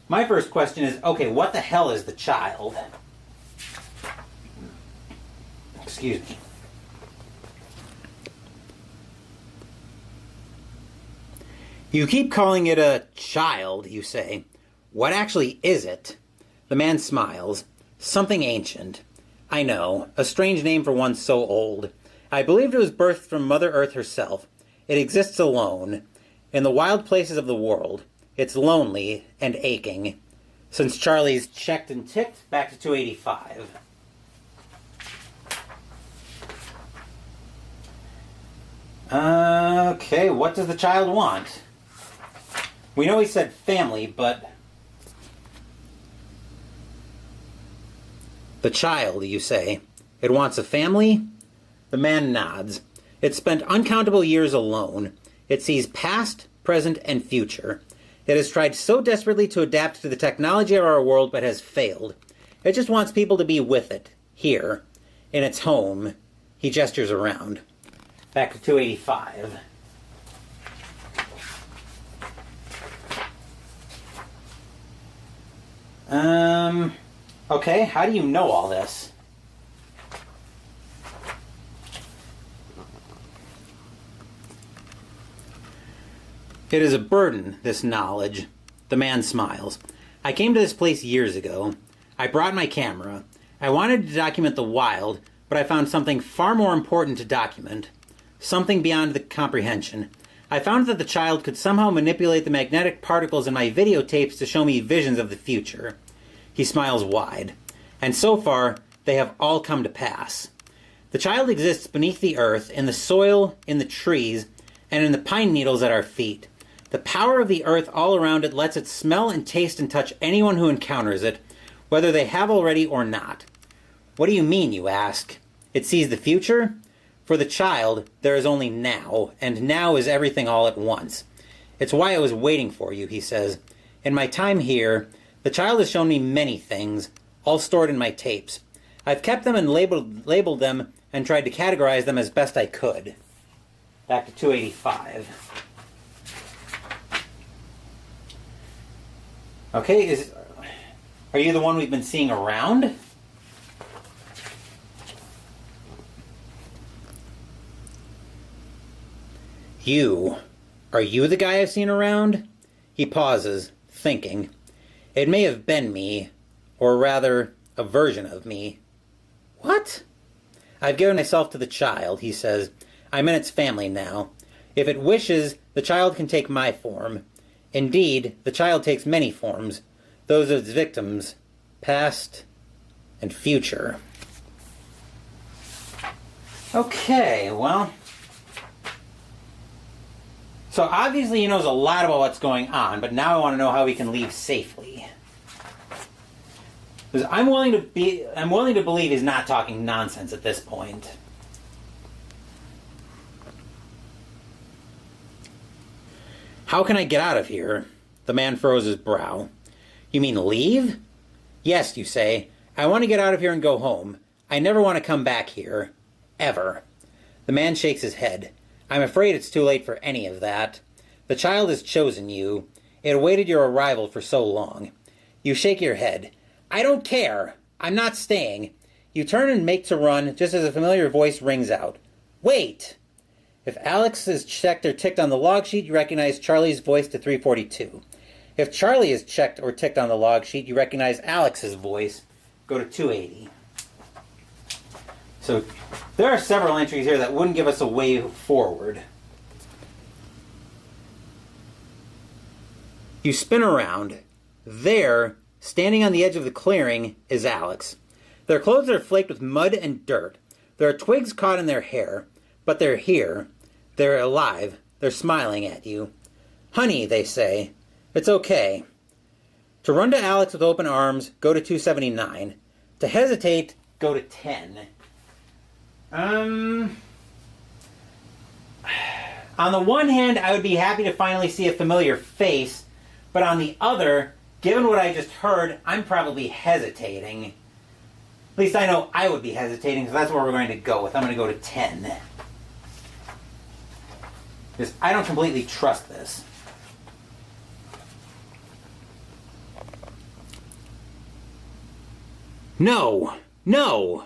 My first question is, okay, what the hell is the child? Excuse me. You keep calling it a child, you say. What actually is it? The man smiles. Something ancient. I know, a strange name for one so old. I believed it was birthed from Mother Earth herself. It exists alone, in the wild places of the world. It's lonely and aching. Since Charlie's checked and ticked, back to 285. Okay, what does the child want? We know he said family, but... The child, you say. It wants a family? The man nods. It spent uncountable years alone. It sees past, present, and future. It has tried so desperately to adapt to the technology of our world, but has failed. It just wants people to be with it, here, in its home. He gestures around. Back to 285. Okay, how do you know all this? It is a burden, this knowledge. The man smiles. I came to this place years ago. I brought my camera. I wanted to document the wild, but I found something far more important to document. Something beyond the comprehension. I found that the child could somehow manipulate the magnetic particles in my videotapes to show me visions of the future. He smiles wide. And so far, they have all come to pass. The child exists beneath the earth, in the soil, in the trees, and in the pine needles at our feet. The power of the earth all around it lets it smell and taste and touch anyone who encounters it, whether they have already or not. What do you mean, you ask? It sees the future? For the child, there is only now, and now is everything all at once. It's why I was waiting for you, he says. In my time here, the child has shown me many things, all stored in my tapes. I've kept them and labeled them and tried to categorize them as best I could. Back to 285. Okay, are you the one we've been seeing around? Are you the guy I've seen around? He pauses, thinking. It may have been me, or rather, a version of me. What? I've given myself to the child, he says. I'm in its family now. If it wishes, the child can take my form. Indeed, the child takes many forms, those of its victims, past and future. Okay, well... So obviously he knows a lot about what's going on, but now I want to know how he can leave safely. Because I'm willing to believe he's not talking nonsense at this point. How can I get out of here? The man furrows his brow. You mean leave? Yes, you say. I want to get out of here and go home. I never want to come back here. Ever. The man shakes his head. I'm afraid it's too late for any of that. The child has chosen you. It awaited your arrival for so long. You shake your head. I don't care. I'm not staying. You turn and make to run just as a familiar voice rings out. Wait! If Alex is checked or ticked on the log sheet, you recognize Charlie's voice to 342. If Charlie is checked or ticked on the log sheet, you recognize Alex's voice. Go to 280. So there are several entries here that wouldn't give us a way forward. You spin around. There, standing on the edge of the clearing, is Alex. Their clothes are flaked with mud and dirt. There are twigs caught in their hair, but they're here. They're alive. They're smiling at you. Honey, they say. It's okay. To run to Alex with open arms, go to 279. To hesitate, go to 10. On the one hand, I would be happy to finally see a familiar face, but on the other, given what I just heard, I'm probably hesitating. At least I know I would be hesitating, so that's where we're going to go with. I'm going to go to 10. Because I don't completely trust this. No! No!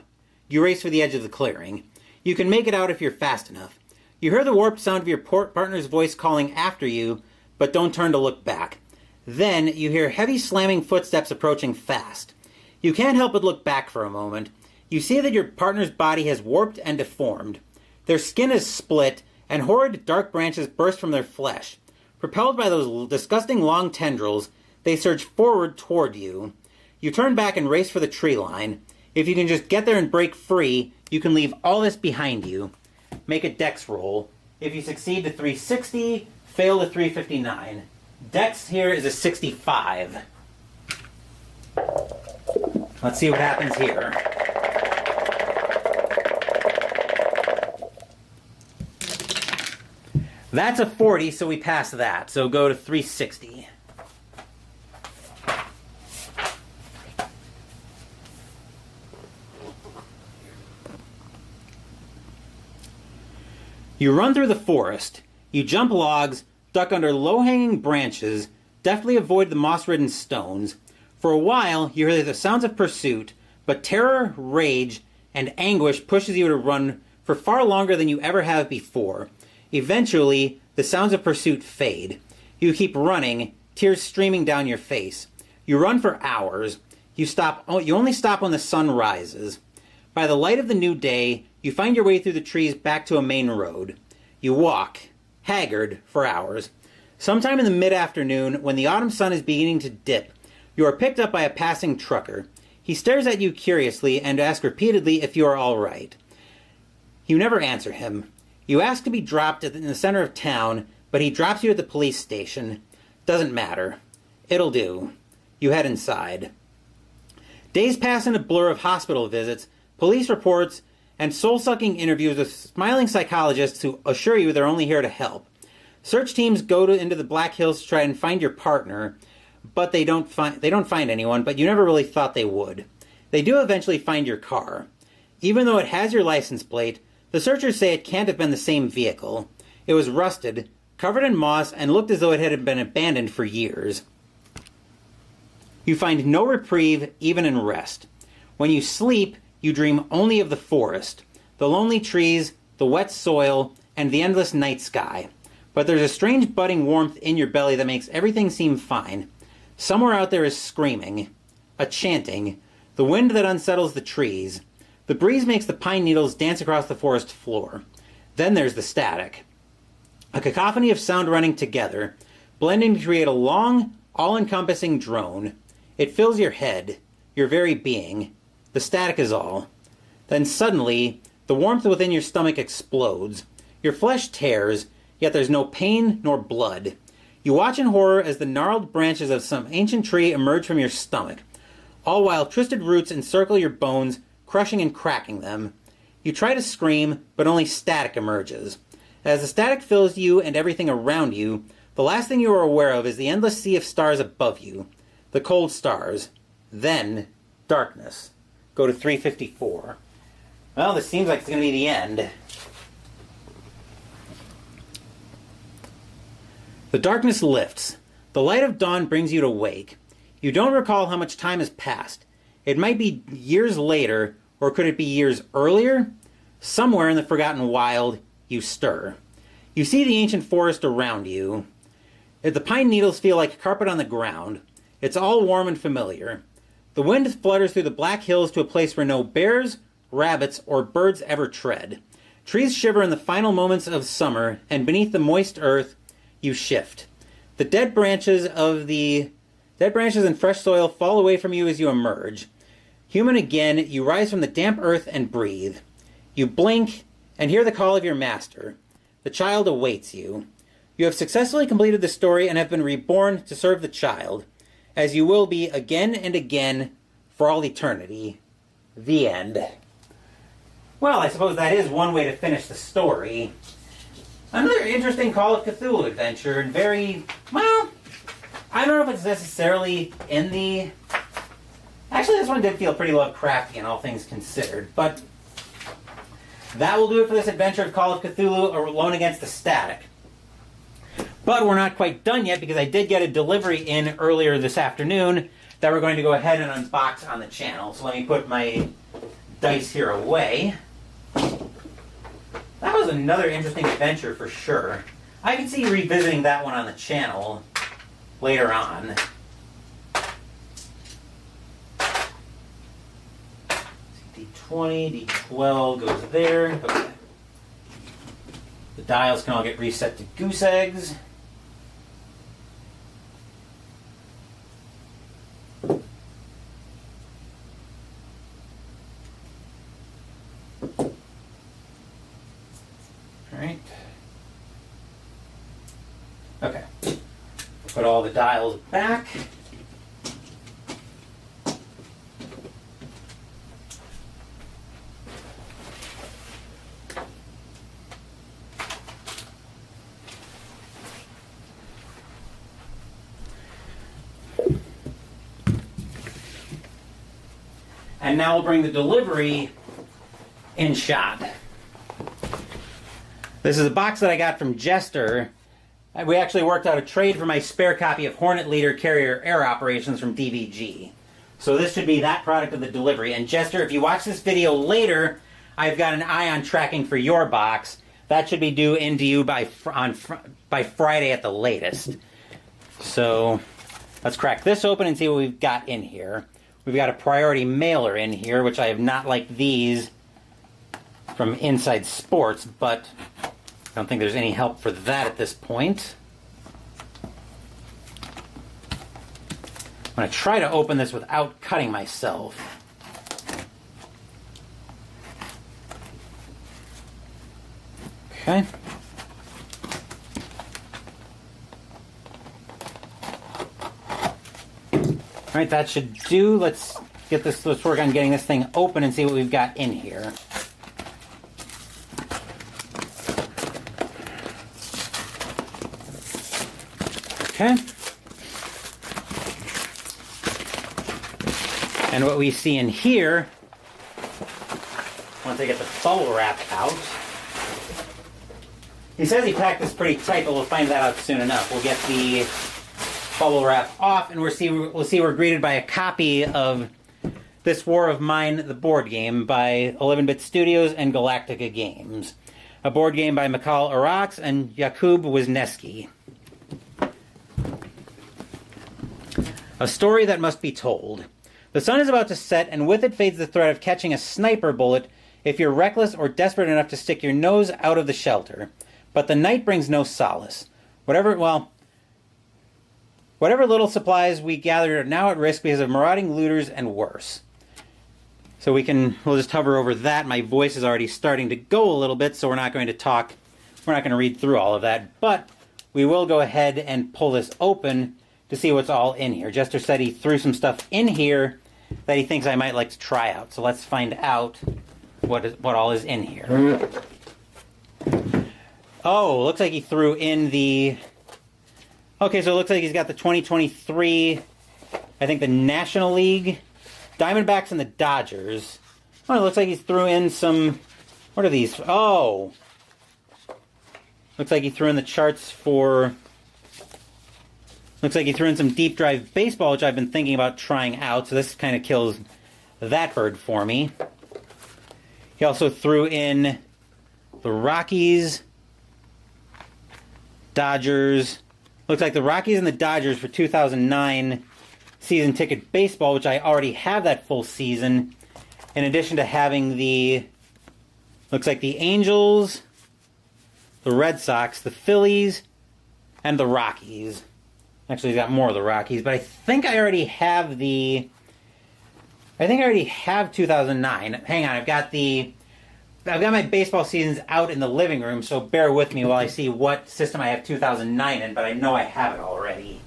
You race for the edge of the clearing. You can make it out if you're fast enough. You hear the warped sound of your partner's voice calling after you, but don't turn to look back. Then you hear heavy slamming footsteps approaching fast. You can't help but look back for a moment. You see that your partner's body has warped and deformed. Their skin is split, and horrid dark branches burst from their flesh. Propelled by those disgusting long tendrils, they surge forward toward you. You turn back and race for the tree line. If you can just get there and break free, you can leave all this behind you. Make a dex roll. If you succeed to 360, fail to 359. Dex here is a 65. Let's see what happens here. That's a 40, so we pass that. So go to 360. You run through the forest. You jump logs, duck under low-hanging branches, deftly avoid the moss-ridden stones. For a while, you hear the sounds of pursuit, but terror, rage, and anguish pushes you to run for far longer than you ever have before. Eventually, the sounds of pursuit fade. You keep running, tears streaming down your face. You run for hours. You only stop when the sun rises. By the light of the new day, you find your way through the trees back to a main road. You walk, haggard, for hours. Sometime in the mid-afternoon, when the autumn sun is beginning to dip, you are picked up by a passing trucker. He stares at you curiously and asks repeatedly if you are all right. You never answer him. You ask to be dropped in the center of town, but he drops you at the police station. Doesn't matter. It'll do. You head inside. Days pass in a blur of hospital visits, police reports, and soul-sucking interviews with smiling psychologists who assure you they're only here to help. Search teams go into the Black Hills to try and find your partner, but they don't find anyone, but you never really thought they would. They do eventually find your car. Even though it has your license plate, the searchers say it can't have been the same vehicle. It was rusted, covered in moss, and looked as though it had been abandoned for years. You find no reprieve, even in rest. When you sleep, you dream only of the forest, the lonely trees, the wet soil, and the endless night sky. But there's a strange budding warmth in your belly that makes everything seem fine. Somewhere out there is screaming, a chanting, the wind that unsettles the trees. The breeze makes the pine needles dance across the forest floor. Then there's the static. A cacophony of sound running together, blending to create a long, all-encompassing drone. It fills your head, your very being. The static is all. Then suddenly, the warmth within your stomach explodes. Your flesh tears, yet there's no pain nor blood. You watch in horror as the gnarled branches of some ancient tree emerge from your stomach, all while twisted roots encircle your bones, crushing and cracking them. You try to scream, but only static emerges. As the static fills you and everything around you, the last thing you are aware of is the endless sea of stars above you. The cold stars. Then, darkness. Go to 354. Well, this seems like it's going to be the end. The darkness lifts. The light of dawn brings you to wake. You don't recall how much time has passed. It might be years later, or could it be years earlier? Somewhere in the forgotten wild, you stir. You see the ancient forest around you. The pine needles feel like carpet on the ground. It's all warm and familiar. The wind flutters through the Black Hills to a place where no bears, rabbits, or birds ever tread. Trees shiver in the final moments of summer, and beneath the moist earth, you shift. The dead branches and fresh soil fall away from you as you emerge. Human again, you rise from the damp earth and breathe. You blink and hear the call of your master. The child awaits you. You have successfully completed the story and have been reborn to serve the child, as you will be again and again for all eternity. The end. Well, I suppose that is one way to finish the story. Another interesting Call of Cthulhu adventure, and very, well, I don't know if it's necessarily in the... Actually, this one did feel pretty Lovecraftian, all things considered, but that will do it for this adventure of Call of Cthulhu, Alone Against the Static. But we're not quite done yet, because I did get a delivery in earlier this afternoon that we're going to go ahead and unbox on the channel. So let me put my dice here away. That was another interesting adventure for sure. I can see revisiting that one on the channel later on. D20, D12 goes there. Okay. The dials can all get reset to goose eggs. Alright. Okay. Put all the dials back. And now we'll bring the delivery in shot. This is a box that I got from Jester. We actually worked out a trade for my spare copy of Hornet Leader Carrier Air Operations from DVG. So this should be that product of the delivery. And Jester, if you watch this video later, I've got an eye on tracking for your box. That should be due into you by Friday at the latest. So let's crack this open and see what we've got in here. We've got a priority mailer in here, which I have not liked these from Inside Sports, but I don't think there's any help for that at this point. I'm going to try to open this without cutting myself. Okay. Alright, that should do. Let's let's work on getting this thing open and see what we've got in here. Okay. And what we see in here, once I get the bubble wrap out, he says he packed this pretty tight, but we'll find that out soon enough. We'll get the bubble wrap off, and we'll see we're greeted by a copy of This War of Mine, the board game by 11-Bit Studios and Galactica Games. A board game by Mikhail Arax and Jakub Wisniewski. A story that must be told. The sun is about to set, and with it fades the threat of catching a sniper bullet if you're reckless or desperate enough to stick your nose out of the shelter. But the night brings no solace. Whatever little supplies we gathered are now at risk because of marauding looters and worse. So we'll just hover over that. My voice is already starting to go a little bit, so we're not going to read through all of that. But we will go ahead and pull this open to see what's all in here. Jester said he threw some stuff in here that he thinks I might like to try out. So let's find out what all is in here. Oh, looks like he threw in the... Okay, so it looks like he's got the 2023, I think the National League, Diamondbacks and the Dodgers. Oh, it looks like he threw in some... What are these? Oh! Looks like he threw in the charts for... Looks like he threw in some deep drive baseball, which I've been thinking about trying out, so this kind of kills that bird for me. He also threw in the Rockies, Dodgers. Looks like the Rockies and the Dodgers for 2009 season ticket baseball, which I already have that full season, in addition to having looks like the Angels, the Red Sox, the Phillies, and the Rockies. Actually, he's got more of the Rockies, but I think I already have 2009. Hang on, I've got my baseball seasons out in the living room, so bear with me while I see what system I have 2009 in, but I know I have it already.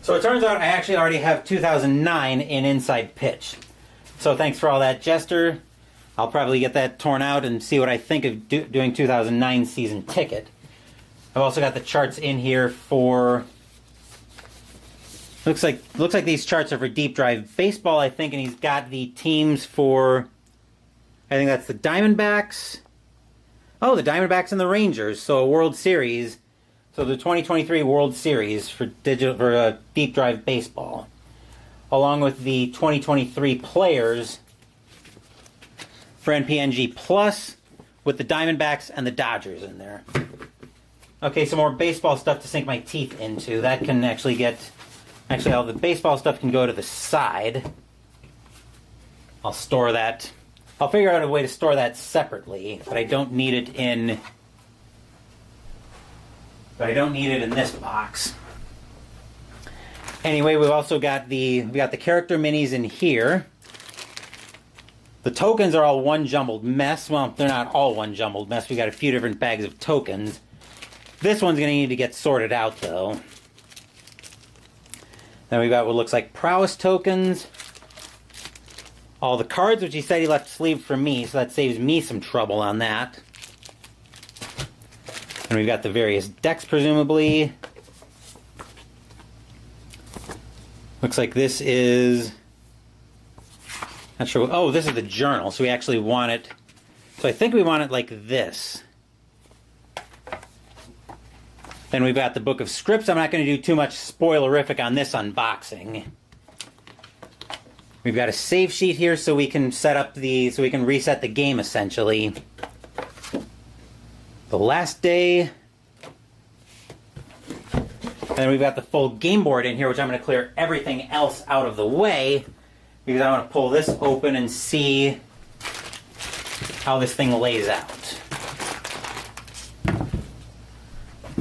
So it turns out I actually already have 2009 in Inside Pitch. So thanks for all that, Jester. I'll probably get that torn out and see what I think of doing 2009 season ticket. I've also got the charts in here for... Looks like these charts are for deep drive baseball, I think, and he's got the teams for... I think that's the Diamondbacks. Oh, the Diamondbacks and the Rangers. So a World Series... So the 2023 World Series for deep drive baseball, along with the 2023 players for NPNG Plus, with the Diamondbacks and the Dodgers in there. Okay, some more baseball stuff to sink my teeth into. That can actually all the baseball stuff can go to the side. I'll store that. I'll figure out a way to store that separately, but I don't need it in... this box. Anyway, we've also got the character minis in here. The tokens are all one jumbled mess. Well, they're not all one jumbled mess. We got a few different bags of tokens. This one's going to need to get sorted out, though. Then we've got what looks like prowess tokens. All the cards, which he said he left sleeved for me, so that saves me some trouble on that. And we've got the various decks, presumably. Looks like this is... Not sure. Oh, this is the journal, so we actually want it... So I think we want it like this. Then we've got the book of scripts. I'm not going to do too much spoilerific on this unboxing. We've got a save sheet here so we can reset the game, essentially. The last day. And then we've got the full game board in here, which I'm going to clear everything else out of the way, because I want to pull this open and see how this thing lays out.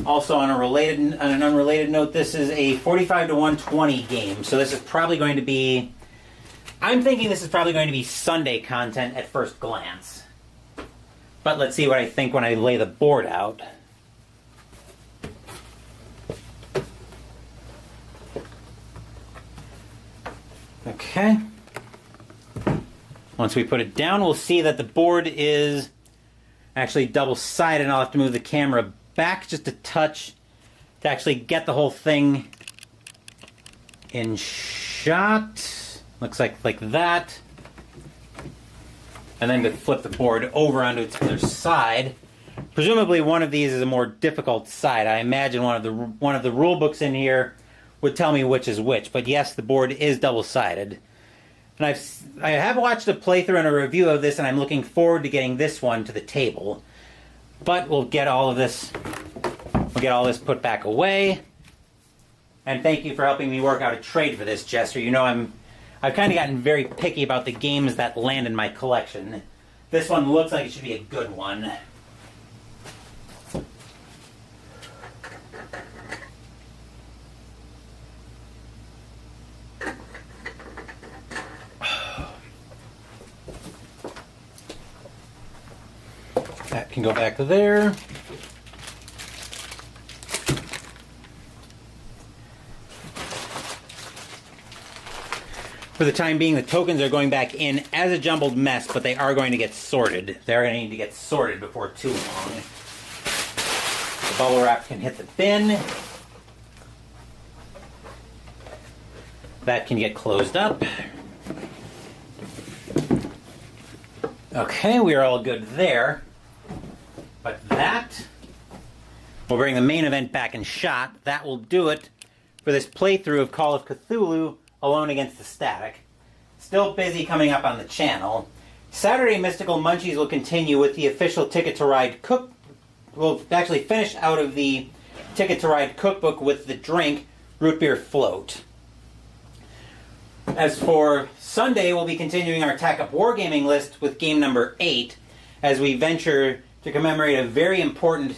Also, on an unrelated note, this is a 45 to 120 game, so this is probably going to be... I'm thinking this is probably going to be Sunday content at first glance. But let's see what I think when I lay the board out. Okay. Once we put it down, we'll see that the board is actually double-sided, and I'll have to move the camera back just a touch to actually get the whole thing in shot. Looks like that. And then to flip the board over onto its other side. Presumably one of these is a more difficult side. I imagine one of the rule books in here would tell me which is which. But yes, the board is double-sided. And I have watched a playthrough and a review of this, and I'm looking forward to getting this one to the table. But we'll get all this put back away. And thank you for helping me work out a trade for this, Jester. You know I've kind of gotten very picky about the games that land in my collection. This one looks like it should be a good one. That can go back there. For the time being, the tokens are going back in as a jumbled mess, but they are going to get sorted. They're going to need to get sorted before too long. The bubble wrap can hit the bin. That can get closed up. Okay, we are all good there. But that will bring the main event back in shot. That will do it for this playthrough of Call of Cthulhu Alone Against the Static. Still busy coming up on the channel. Saturday Mystical Munchies will continue with the official Ticket to Ride cook. We'll actually finish out of the Ticket to Ride cookbook with the drink Root Beer Float. As for Sunday, we'll be continuing our Tack Up Wargaming list with game number 8 as we venture to commemorate a very important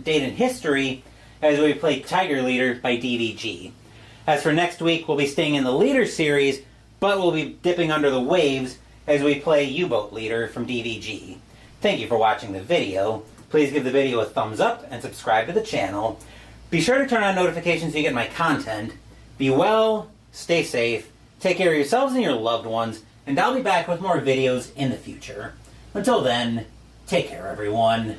date in history as we play Tiger Leader by DVG. As for next week, we'll be staying in the Leader series, but we'll be dipping under the waves as we play U-Boat Leader from DVG. Thank you for watching the video. Please give the video a thumbs up and subscribe to the channel. Be sure to turn on notifications so you get my content. Be well, stay safe, take care of yourselves and your loved ones, and I'll be back with more videos in the future. Until then, take care, everyone.